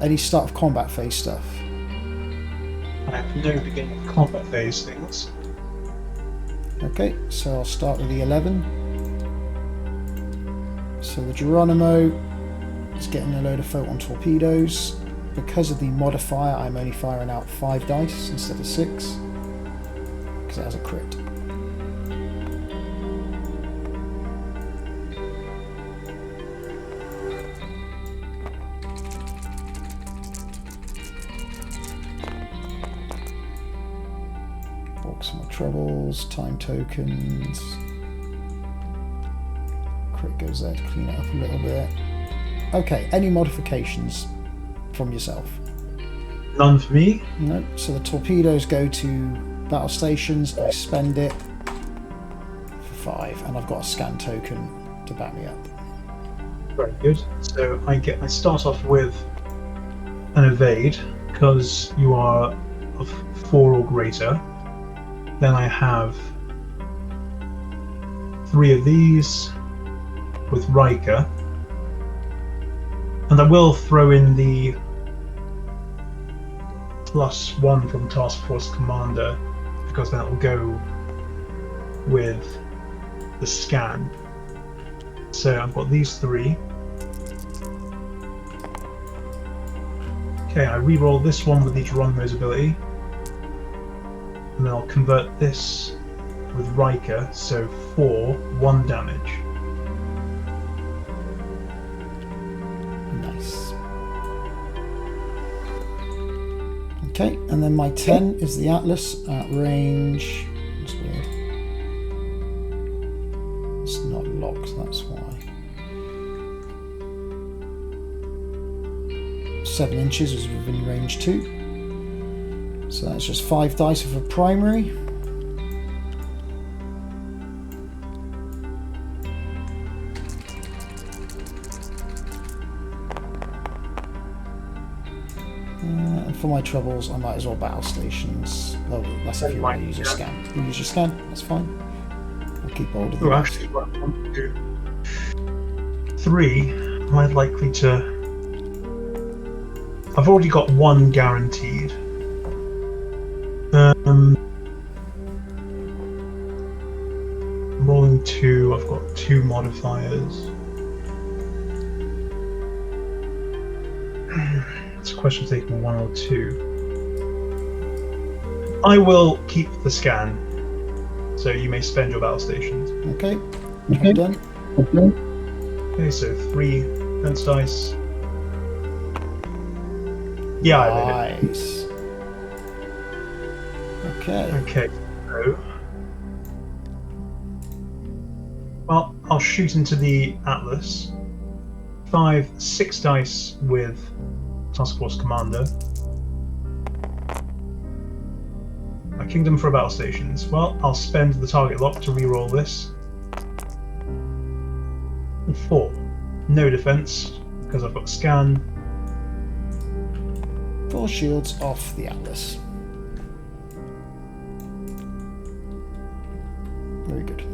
Any start of combat phase stuff? I have no beginning of combat phase things. Okay, so I'll start with the 11. So the Geronimo is getting a load of photon torpedoes. Because of the modifier, I'm only firing out 5 dice instead of 6, because it has a crit. Some more troubles, time tokens. Crit goes there to clean it up a little bit. Okay, any modifications from yourself? None for me. No. So the torpedoes go to battle stations. I spend it for 5, and I've got a scan token to back me up. Very good. So I start off with an evade because you are of 4 or greater. Then I have 3 of these with Riker. And I will throw in the +1 from Task Force Commander, because that will go with the scan. So I've got these 3. Okay, I re-roll this one with the Geronimo's ability. And then I'll convert this with Riker, so 4, 1 damage. Nice. Okay, and then my 10 is the Atlas at range. That's weird. It's not locked, that's why. 7 inches is within range 2. So that's just 5 dice of a primary. And for my troubles, I might as well battle stations. Oh, that's if you want to use your scan. You use your scan, that's fine. I'll keep hold of the Actually, 1, 2, 3. Am I likely to... I've already got 1 guaranteed. Rolling 2, I've got 2 modifiers. It's a question of taking 1 or 2. I will keep the scan, so you may spend your battle stations. Okay, I'm done. Okay, so 3 defense dice. Yeah, I made it. Nice. Okay. Okay, so... Well, I'll shoot into the Atlas. 6 dice with Task Force Commander. My Kingdom for battle stations. Well, I'll spend the target lock to re-roll this. 4. No defense, because I've got scan. 4 shields off the Atlas. Very good.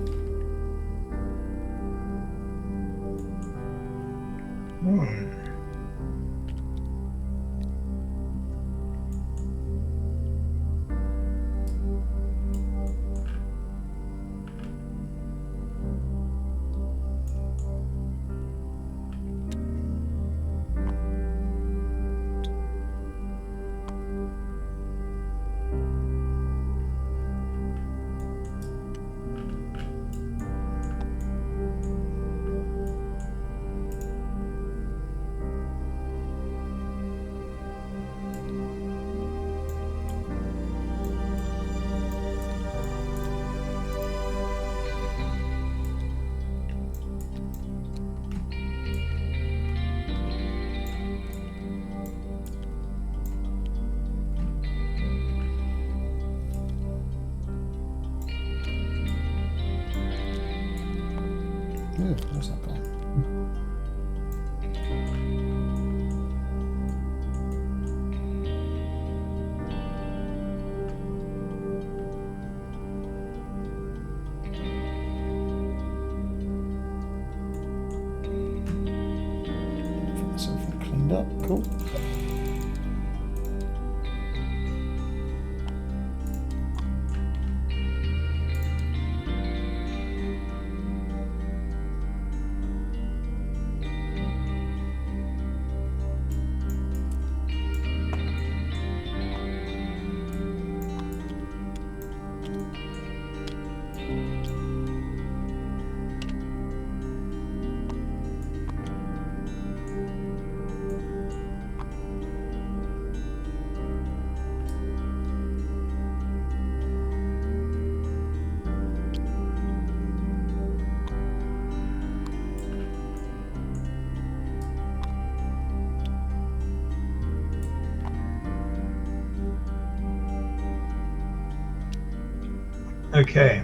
where's that gone? I think that's everything cleaned up. Cool. Okay.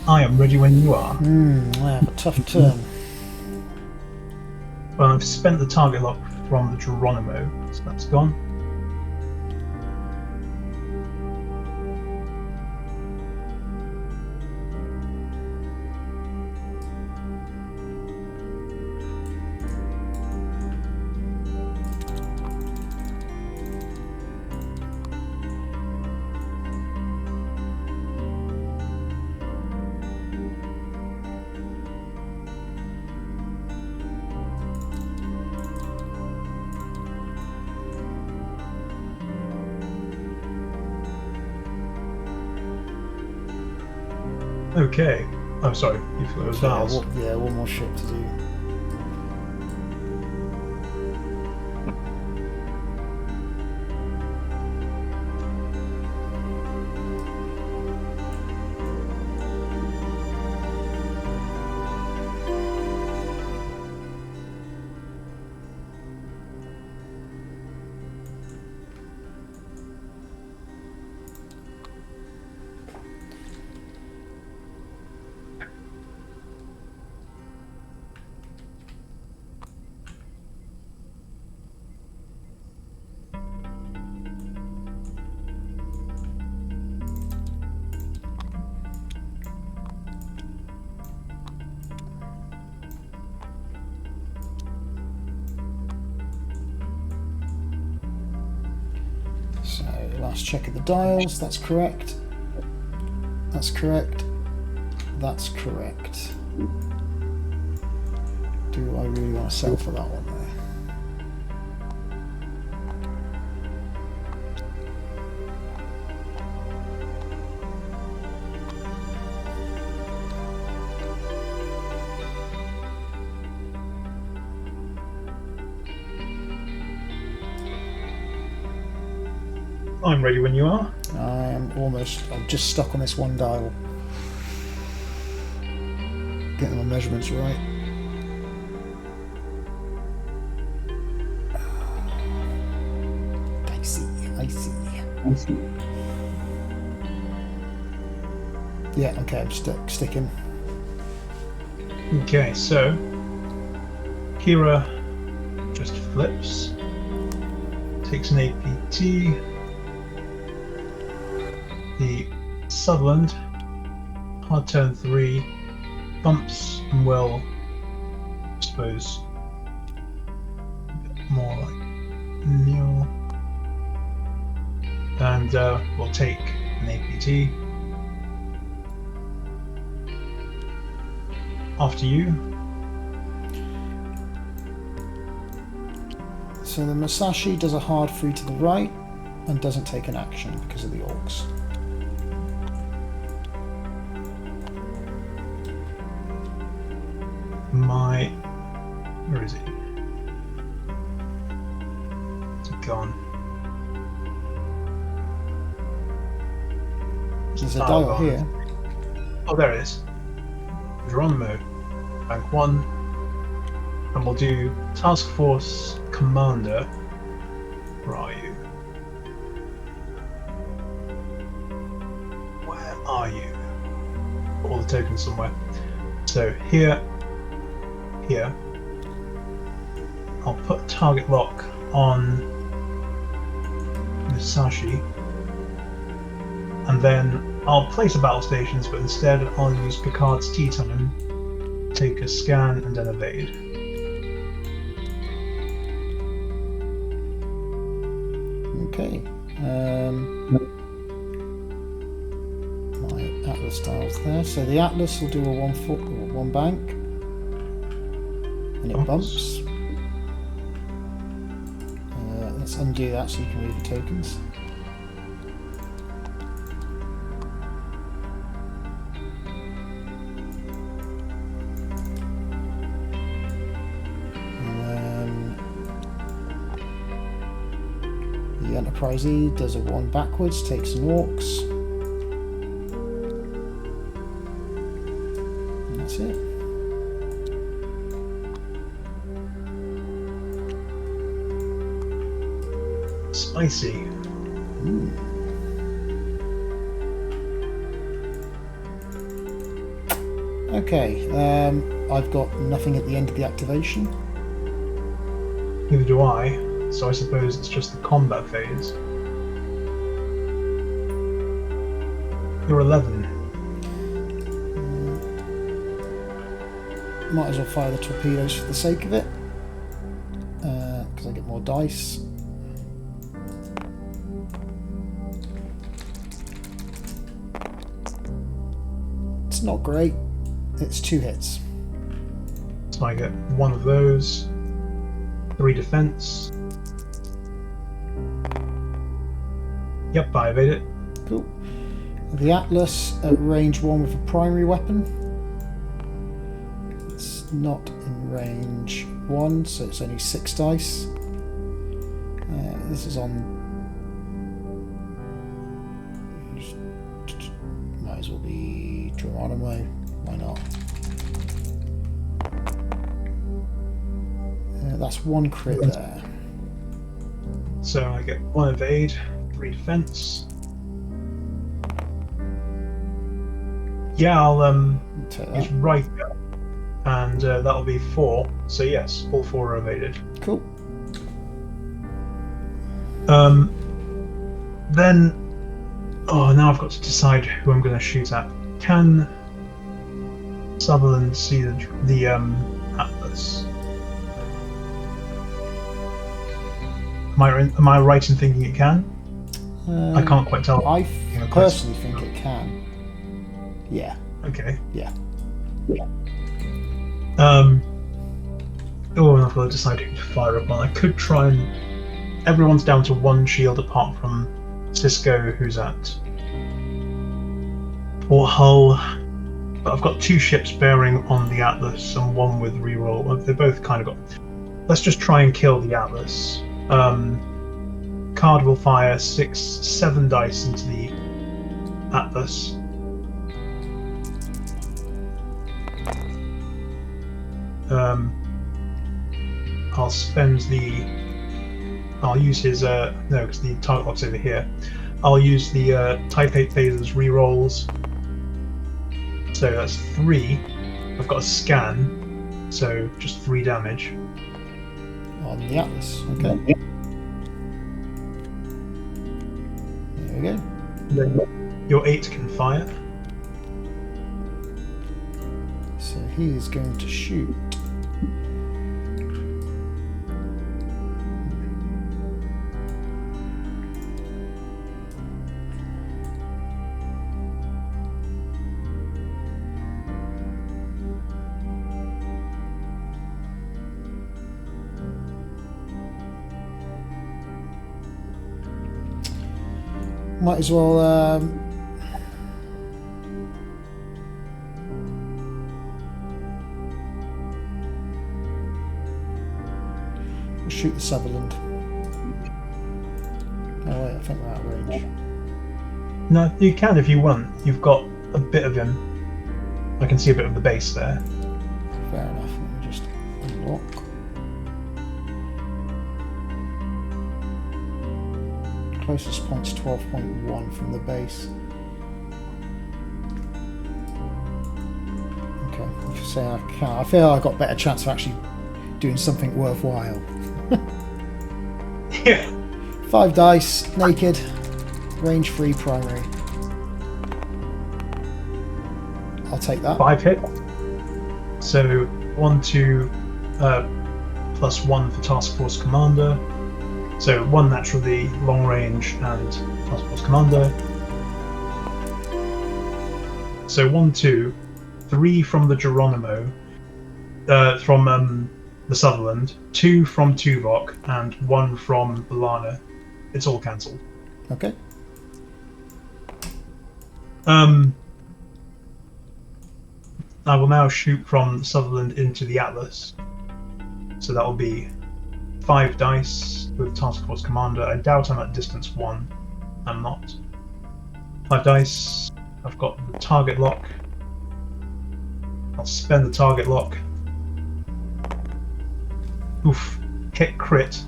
I am ready when you are. I have a tough turn. Well, I've spent the target lock from the Geronimo, so that's gone. Okay. Oh, sorry. You forgot those dials. Yeah, one more ship to do. So, last check of the dials, that's correct. That's correct. That's correct. Do I really want to sell for that one though? I'm ready when you are. I'm just stuck on this one dial. Getting my measurements right. I see. Yeah, okay, I'm sticking. Okay, so Kira just flips, takes an APT. The Sutherland, hard turn 3, bumps and will, I suppose, a bit more like Neil, and we'll take an APT. After you. So the Musashi does a hard 3 to the right and doesn't take an action because of the orcs. Where is it? It's gone. There's a dial here. Oh, there it is. Geronimo, rank 1, and we'll do Task Force Commander. Where are you? Where are you? all the tokens somewhere. So here, here, I'll put target lock on Musashi, and then I'll place a battle stations, but instead I'll use Picard's tea time, take a scan, and then evade. Okay. My Atlas tiles there. So the Atlas will do a 1 foot or 1 bank, and it bumps. Let's undo that so you can read the tokens. The Enterprise E does a 1 backwards, takes an Orcs. And that's it. Spicy. Ooh. Okay, I've got nothing at the end of the activation. Neither do I, so I suppose it's just the combat phase. You're 11. Might as well fire the torpedoes for the sake of it, because I get more dice. It's not great. It's 2 hits. So I get 1 of those, 3 defense. Yep, I evade it. Cool. The Atlas at range 1 with a primary weapon. It's not in range 1, so it's only 6 dice. This is on. Might as well be Geronimo. Why not? That's 1 crit there. So I get 1 evade, 3 defense. Yeah, I'll Take use that. right there, and that'll be 4. So yes, all 4 are evaded. Cool. Then, oh, now I've got to decide who I'm going to shoot at. Can Sutherland see the Atlas? Am I right in thinking it can? I can't quite tell. I personally think it can. Yeah. Okay. Yeah. Oh, and I've got to decide who to fire upon. I could try and. Everyone's down to 1 shield apart from Cisco, who's at Port Hull. But I've got 2 ships bearing on the Atlas and 1 with reroll. They both kind of got. Let's just try and kill the Atlas. Card will fire 7 dice into the Atlas. I'll spend the. I'll use his. No, because the target lock's over here. I'll use the Type 8 phasers rerolls. So that's 3. I've got a scan, so just 3 damage. On the Atlas. Okay. There we go. Your 8 can fire. So he's going to shoot. Might as well we'll shoot the Sutherland. Oh wait, I think we're out of range. No, you can if you want. You've got a bit of him. I can see a bit of the base there. Fair enough. Let me just unlock. Closest point's 12.1 from the base. say I can't. I feel I got better chance of actually doing something worthwhile. Yeah. 5 dice, naked, range 3 primary. I'll take that. 5 hit. So 1, 2, plus 1 for Task Force Commander. So 1 naturally, long range, and Task Force Commander. So 1, 2, 3 from the Geronimo, from the Sutherland, 2 from Tuvok, and 1 from Lana. It's all cancelled. Okay. I will now shoot from the Sutherland into the Atlas. So that will be 5 dice with Task Force Commander. I doubt I'm at distance 1. I'm not. 5 dice. I've got the target lock. I'll spend the target lock. Oof. Hit crit.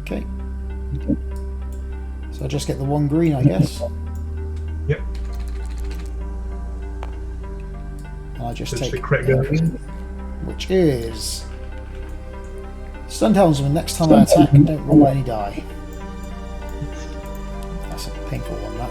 Okay. So I just get the 1 green, I guess. Yep. And I just So take the crit goes. which is Stunned Helmsman. Next time I attack, don't roll any die. That's a painful one, that.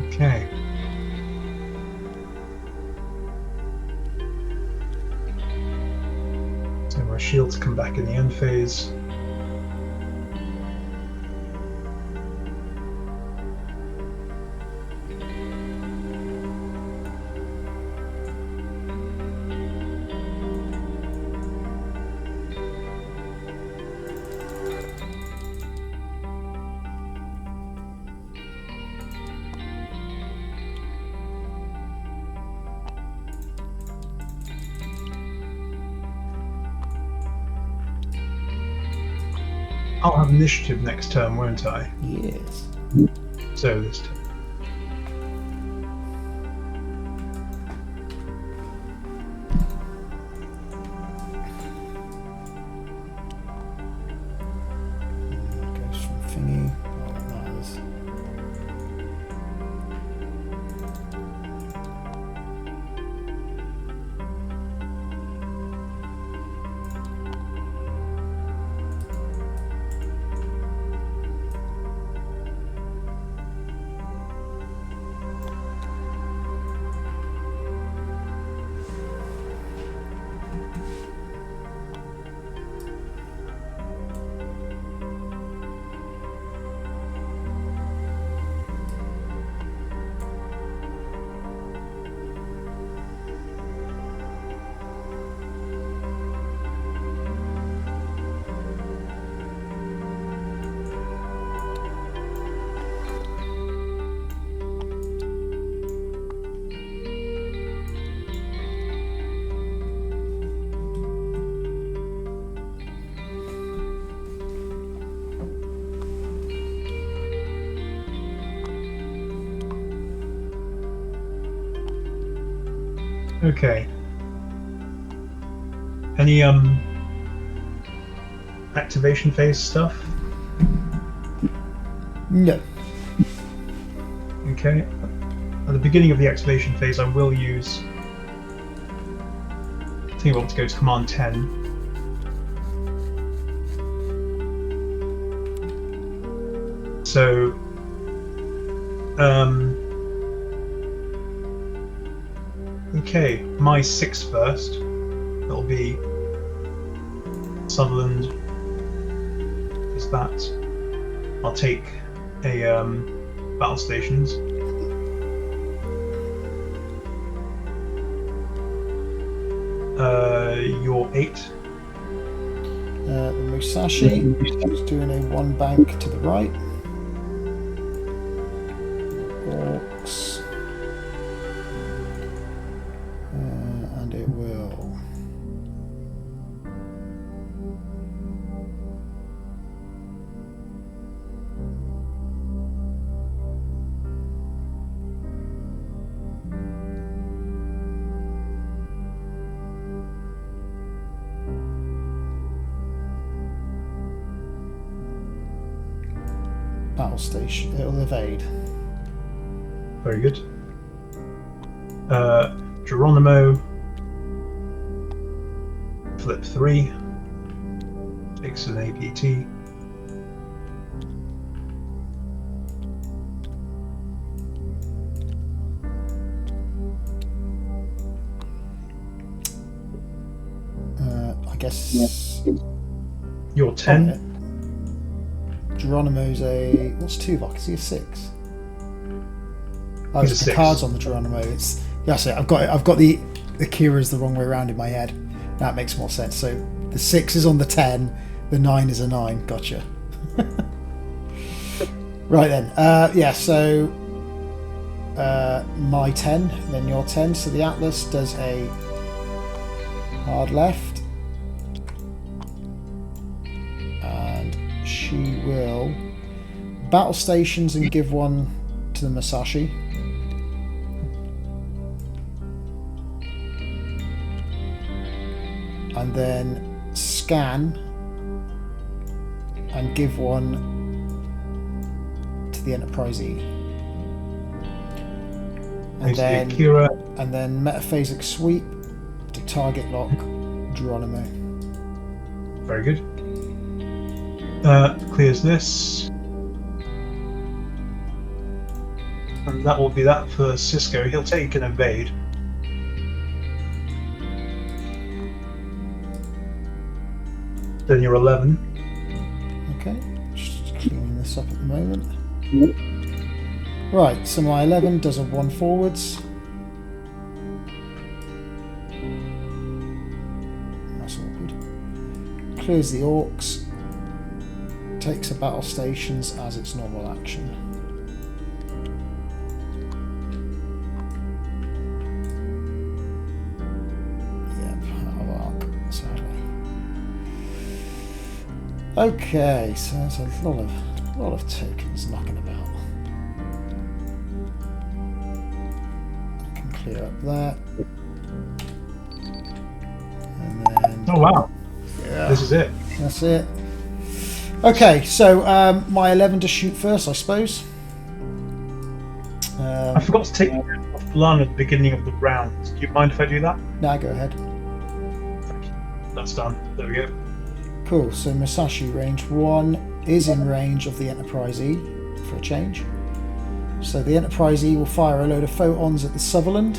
Okay. So my shields come back in the end phase. I'll have initiative next turn, won't I? Yes. So this turn. Goes from thingy. Oh, that matters. Okay. Any activation phase stuff? No. Okay. At the beginning of the activation phase, I will use. I think I want to go to command 10. So, okay, my 6 first. That'll be Sutherland. Is that? I'll take a battle stations. Your 8. The Musashi is doing a 1 bank to the right. Orcs. And it will. battle station. It'll evade. Very good. Geronimo. Flip 3. Takes an APT. I guess. You're 10. Geronimo's a. What's Tuvok? Is he a 6? Oh, He's it's a the 6. cards on the Geronimo. It's that's it. I've got the Kira's the wrong way around in my head. That makes more sense. So the 6 is on the 10. The 9 is a 9. Gotcha. Right then. Yeah. So my 10, then your 10. So the Atlas does a hard left, and she will battle stations and give one to the Musashi. And then scan and give one to the Enterprise E. And then Kira. and then metaphasic sweep to target lock Geronimo. Very good. Clears this. And that will be that for Cisco. He'll take an evade. Then you're 11. Okay, just cleaning this up at the moment. Right, so my 11 does a 1 forwards. That's all good. Clears the orcs. Takes a battle stations as its normal action. Yep, out of arc, sadly. Okay, so there's a lot of tokens knocking about. I can clear up that. And then Oh wow. yeah, This is it. that's it. Okay, so my 11 to shoot first, I suppose. I forgot to take off Lan at the beginning of the round. Do you mind if I do that? Now go ahead. Thank you. That's done. There we go. Cool, so Musashi range 1 is in range of the Enterprise E for a change. So the Enterprise E will fire a load of photons at the Sutherland.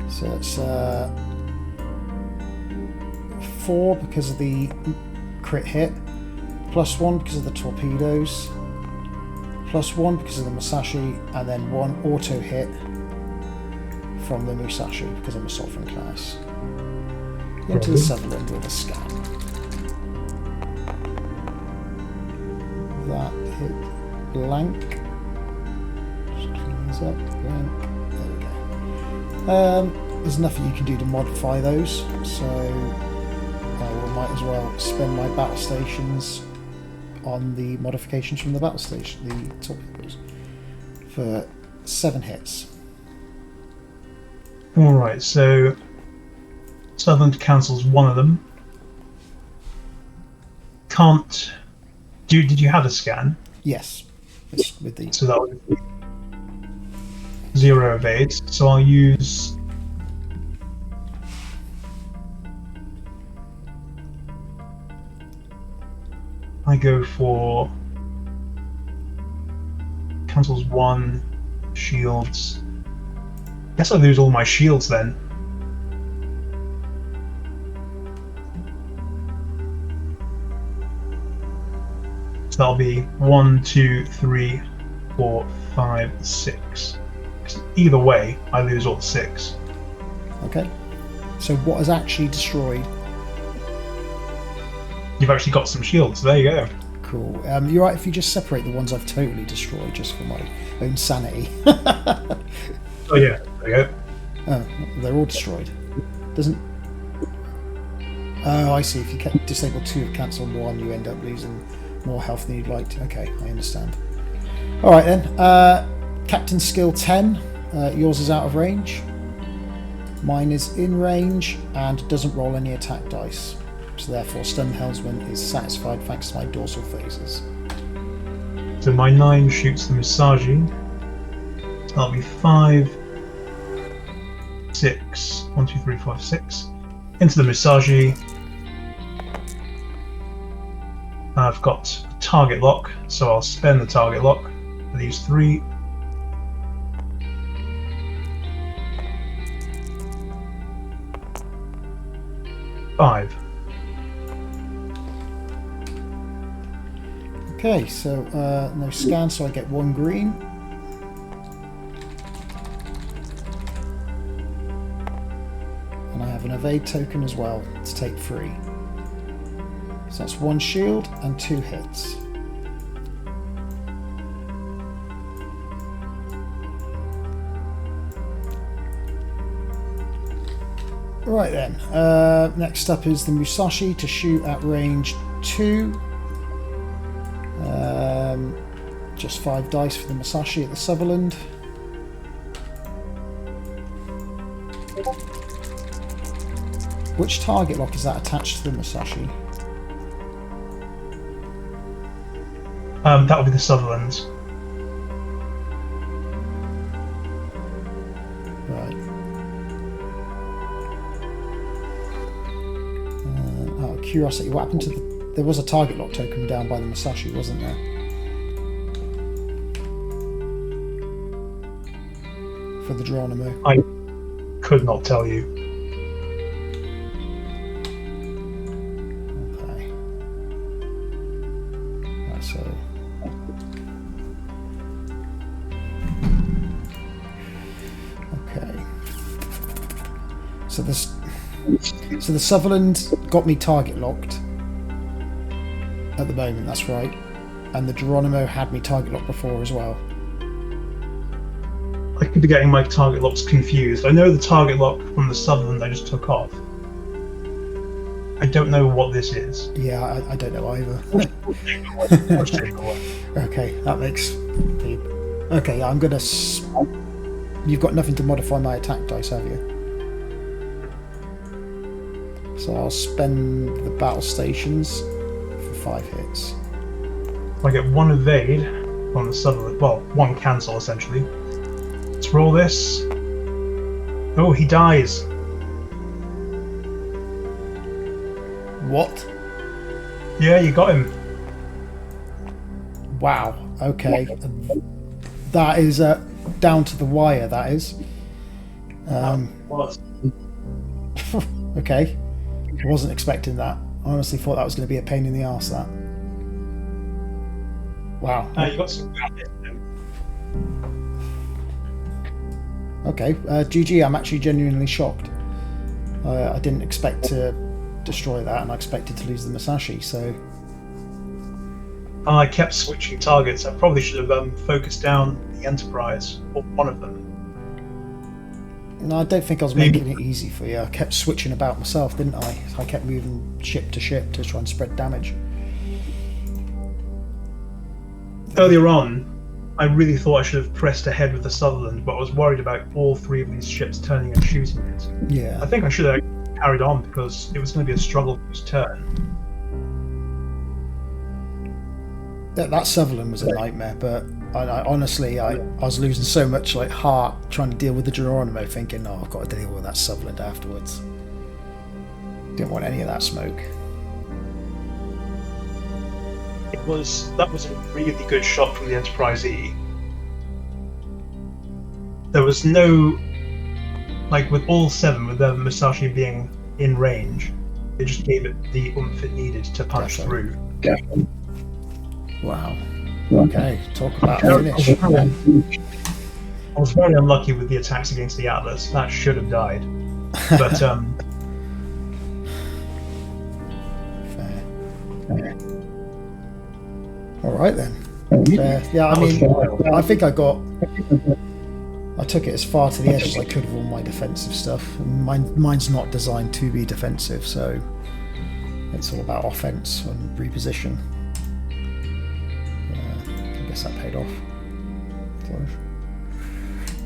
So it's 4 because of the crit hit, +1 because of the torpedoes, +1 because of the Musashi, and then 1 auto hit from the Musashi because I'm a Sovereign class. Into the Sutherland with a scan. That hit blank. Just clean these up. Blank. There we go. There's nothing you can do to modify those, so I might as well spend my battle stations on the modifications from the battle station, the torpedoes, for 7 hits. Alright, so Sutherland cancels one of them. Can't. Did you have a scan? Yes, it's with the So that was 0 evades. So I'll use. I go for. Cancels 1, shields. Guess I lose all my shields then. So that'll be 1, 2, 3, 4, 5, 6. 'Cause either way, I lose all 6. okay. So what is actually destroyed? You've actually got some shields. There you go. Cool. You're right if you just separate the ones I've totally destroyed, just for my own sanity. Oh yeah, there you go. Oh, they're all destroyed. Doesn't. Oh, I see. If you disable 2 and cancel 1, you end up losing more health than you'd like to. Okay, I understand. All right then. Captain skill 10. Yours is out of range. Mine is in range and doesn't roll any attack dice. so therefore stunned helmsman is satisfied thanks to my dorsal phasers. So my 9 shoots the Misagi. That'll be 5, 6, 1, 2, 3, 4, 6. Into the Misagi. I've got a target lock, so I'll spend the target lock for these 3. Five. Okay, so no scan, so I get 1 green. And I have an evade token as well to take 3. So that's 1 shield and 2 hits. Right then, next up is the Musashi to shoot at range 2. Just 5 dice for the Musashi at the Sutherland. Which target lock is that attached to the Musashi? That would be the Sutherland's. Right. Out of curiosity, what happened to the... There was a target lock token down by the Musashi, wasn't there? For the Geronimo. I could not tell you. Okay. Right, so... Okay. So this... So the Sutherland got me target locked at the moment, that's right. And the Geronimo had me target locked before as well. I could be getting my target locks confused. I know the target lock from the Sutherland I just took off. I don't know what this is. Yeah, I don't know either. Okay, that makes... Okay, I'm gonna... You've got nothing to modify my attack dice, have you? So I'll spend the battle stations for 5 hits. I get 1 evade on the Sutherland. Well, 1 cancel essentially. Let's roll this. Oh, he dies. What? Yeah, you got him. Wow, okay. That is down to the wire, that is. What? Okay. I wasn't expecting that. I honestly thought that was going to be a pain in the arse, that. Wow. You got some bad hits then. Okay, GG, I'm actually genuinely shocked. I didn't expect to destroy that, and I expected to lose the Musashi, so... I kept switching targets. I probably should have focused down the Enterprise, or one of them. No, I don't think I was making it easy for you. I kept switching about myself, didn't I? I kept moving ship to ship to try and spread damage. Earlier on, I really thought I should have pressed ahead with the Sutherland, but I was worried about all 3 of these ships turning and shooting it. Yeah. I think I should have carried on because it was going to be a struggle for each turn. That Sutherland was a nightmare, but I honestly, I was losing so much heart trying to deal with the Geronimo, thinking, oh, I've got to deal with that Sutherland afterwards. Didn't want any of that smoke. That was a really good shot from the Enterprise E. There was no, with all 7, with the Musashi being in range, it just gave it the oomph it needed to punch through. Wow. Okay, talk about finish. I was very unlucky with the attacks against the Atlas. That should have died. But Fair. All right then. Yeah, I mean, I think I took it as far to the edge as I could with all my defensive stuff. Mine's not designed to be defensive, so it's all about offense and reposition. I guess that paid off.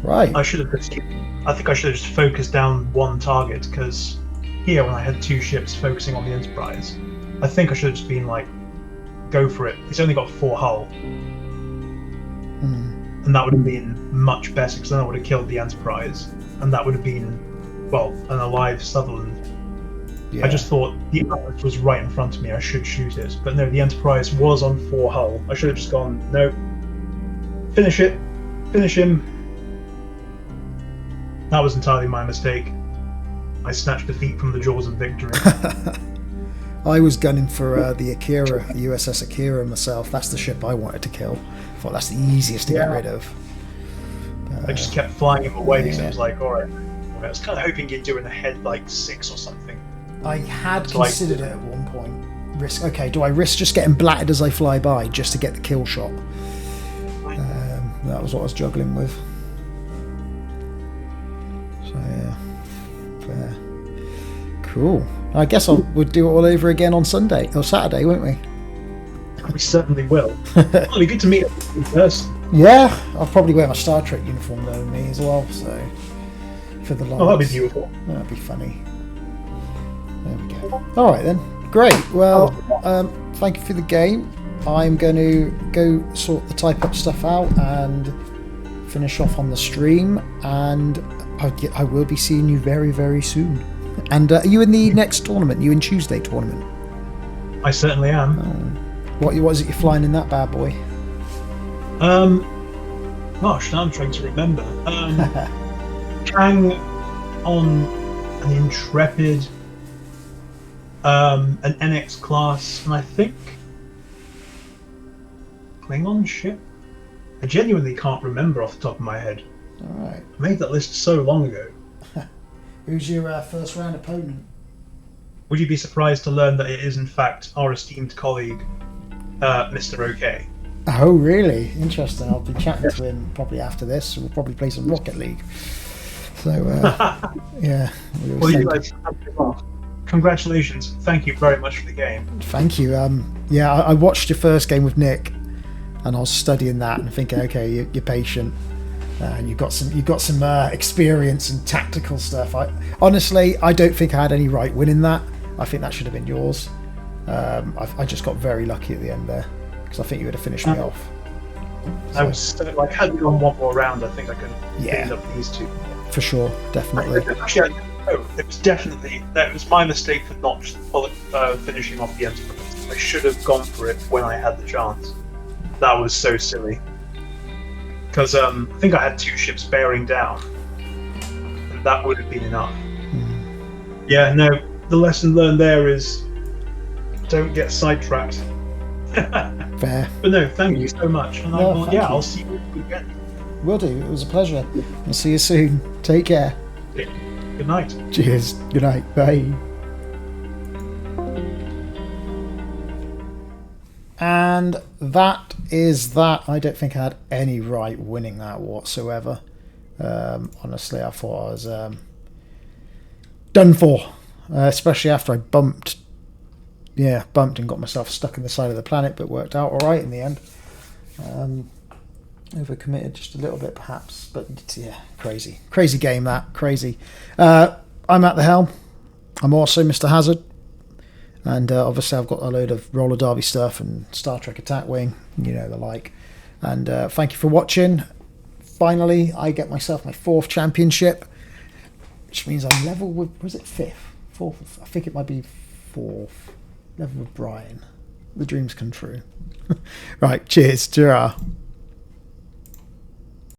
Right. I think I should have just focused down one target because here when I had 2 ships focusing on the Enterprise. I think I should have just been like, go for it. It's only got 4 hull. And that would have been much better, because then I would have killed the Enterprise. And that would have been, well, an alive Sutherland. Yeah. I just thought the Atlas was right in front of me, I should shoot it. But no, the Enterprise was on 4 hull. I should have just gone, no, finish it, finish him. That was entirely my mistake. I snatched defeat from the jaws of victory. I was gunning for the Akira, the USS Akira myself. That's the ship I wanted to kill. I thought that's the easiest to get rid of. I just kept flying him away because I was like, alright. I was kind of hoping you'd do in a head like 6 or something. I had considered it at one point. Okay, do I risk just getting blatted as I fly by just to get the kill shot? That was what I was juggling with. So yeah, fair. Cool. I guess we'll do it all over again on Sunday or Saturday, won't we? We certainly will. It'll be good to meet in person. Yeah, I'll probably wear my Star Trek uniform though, me as well. So for the lights. Oh, that'd be beautiful. That'd be funny. There we go. All right then. Great. Well, thank you for the game. I'm going to go sort the type up stuff out and finish off on the stream, and I will be seeing you very, very soon. And are you in the next tournament? You in Tuesday tournament? I certainly am. What is it you're flying in that bad boy? Gosh, now I'm trying to remember. Kang on an Intrepid, an NX class, and I think Klingon ship? I genuinely can't remember off the top of my head. Alright. I made that list so long ago. Who's your first round opponent? Would you be surprised to learn that it is in fact our esteemed colleague, Mr. OK? Oh, really? Interesting. I'll be chatting to him probably after this. We'll probably play some Rocket League. So, yeah. Well, you guys, congratulations. Thank you very much for the game. Thank you. Yeah, I watched your first game with Nick, and I was studying that and thinking, okay, you're patient, and you've got some experience and tactical stuff. Honestly, I don't think I had any right winning that. I think that should have been yours. I just got very lucky at the end there, because I think you would have finished me off. I was like, had we gone one more round, I think I could end up these 2. For sure, definitely. Actually, it was that was my mistake for not finishing off the Enterprise. I should have gone for it when I had the chance. That was so silly. Because I think I had 2 ships bearing down, and that would have been enough. Yeah, no, the lesson learned there is don't get sidetracked. Fair. But no, thank you so much. And I'll see you again. Will do. It was a pleasure. I'll see you soon. Take care. Good night. Cheers. Good night. Bye. And that is that. I don't think I had any right winning that whatsoever. Honestly, I thought I was done for. Especially after I bumped and got myself stuck in the side of the planet, but worked out all right in the end. Overcommitted just a little bit, perhaps, but yeah, crazy game that, crazy. I'm at the helm. I'm also Mr. Hazard, and obviously I've got a load of roller derby stuff and Star Trek Attack Wing, the like. And thank you for watching. Finally, I get myself my 4th championship, which means I'm level with, was it 5th? 4th? I think it might be 4th. Level with Brian. The dreams come true. Right, cheers. Ta-ra.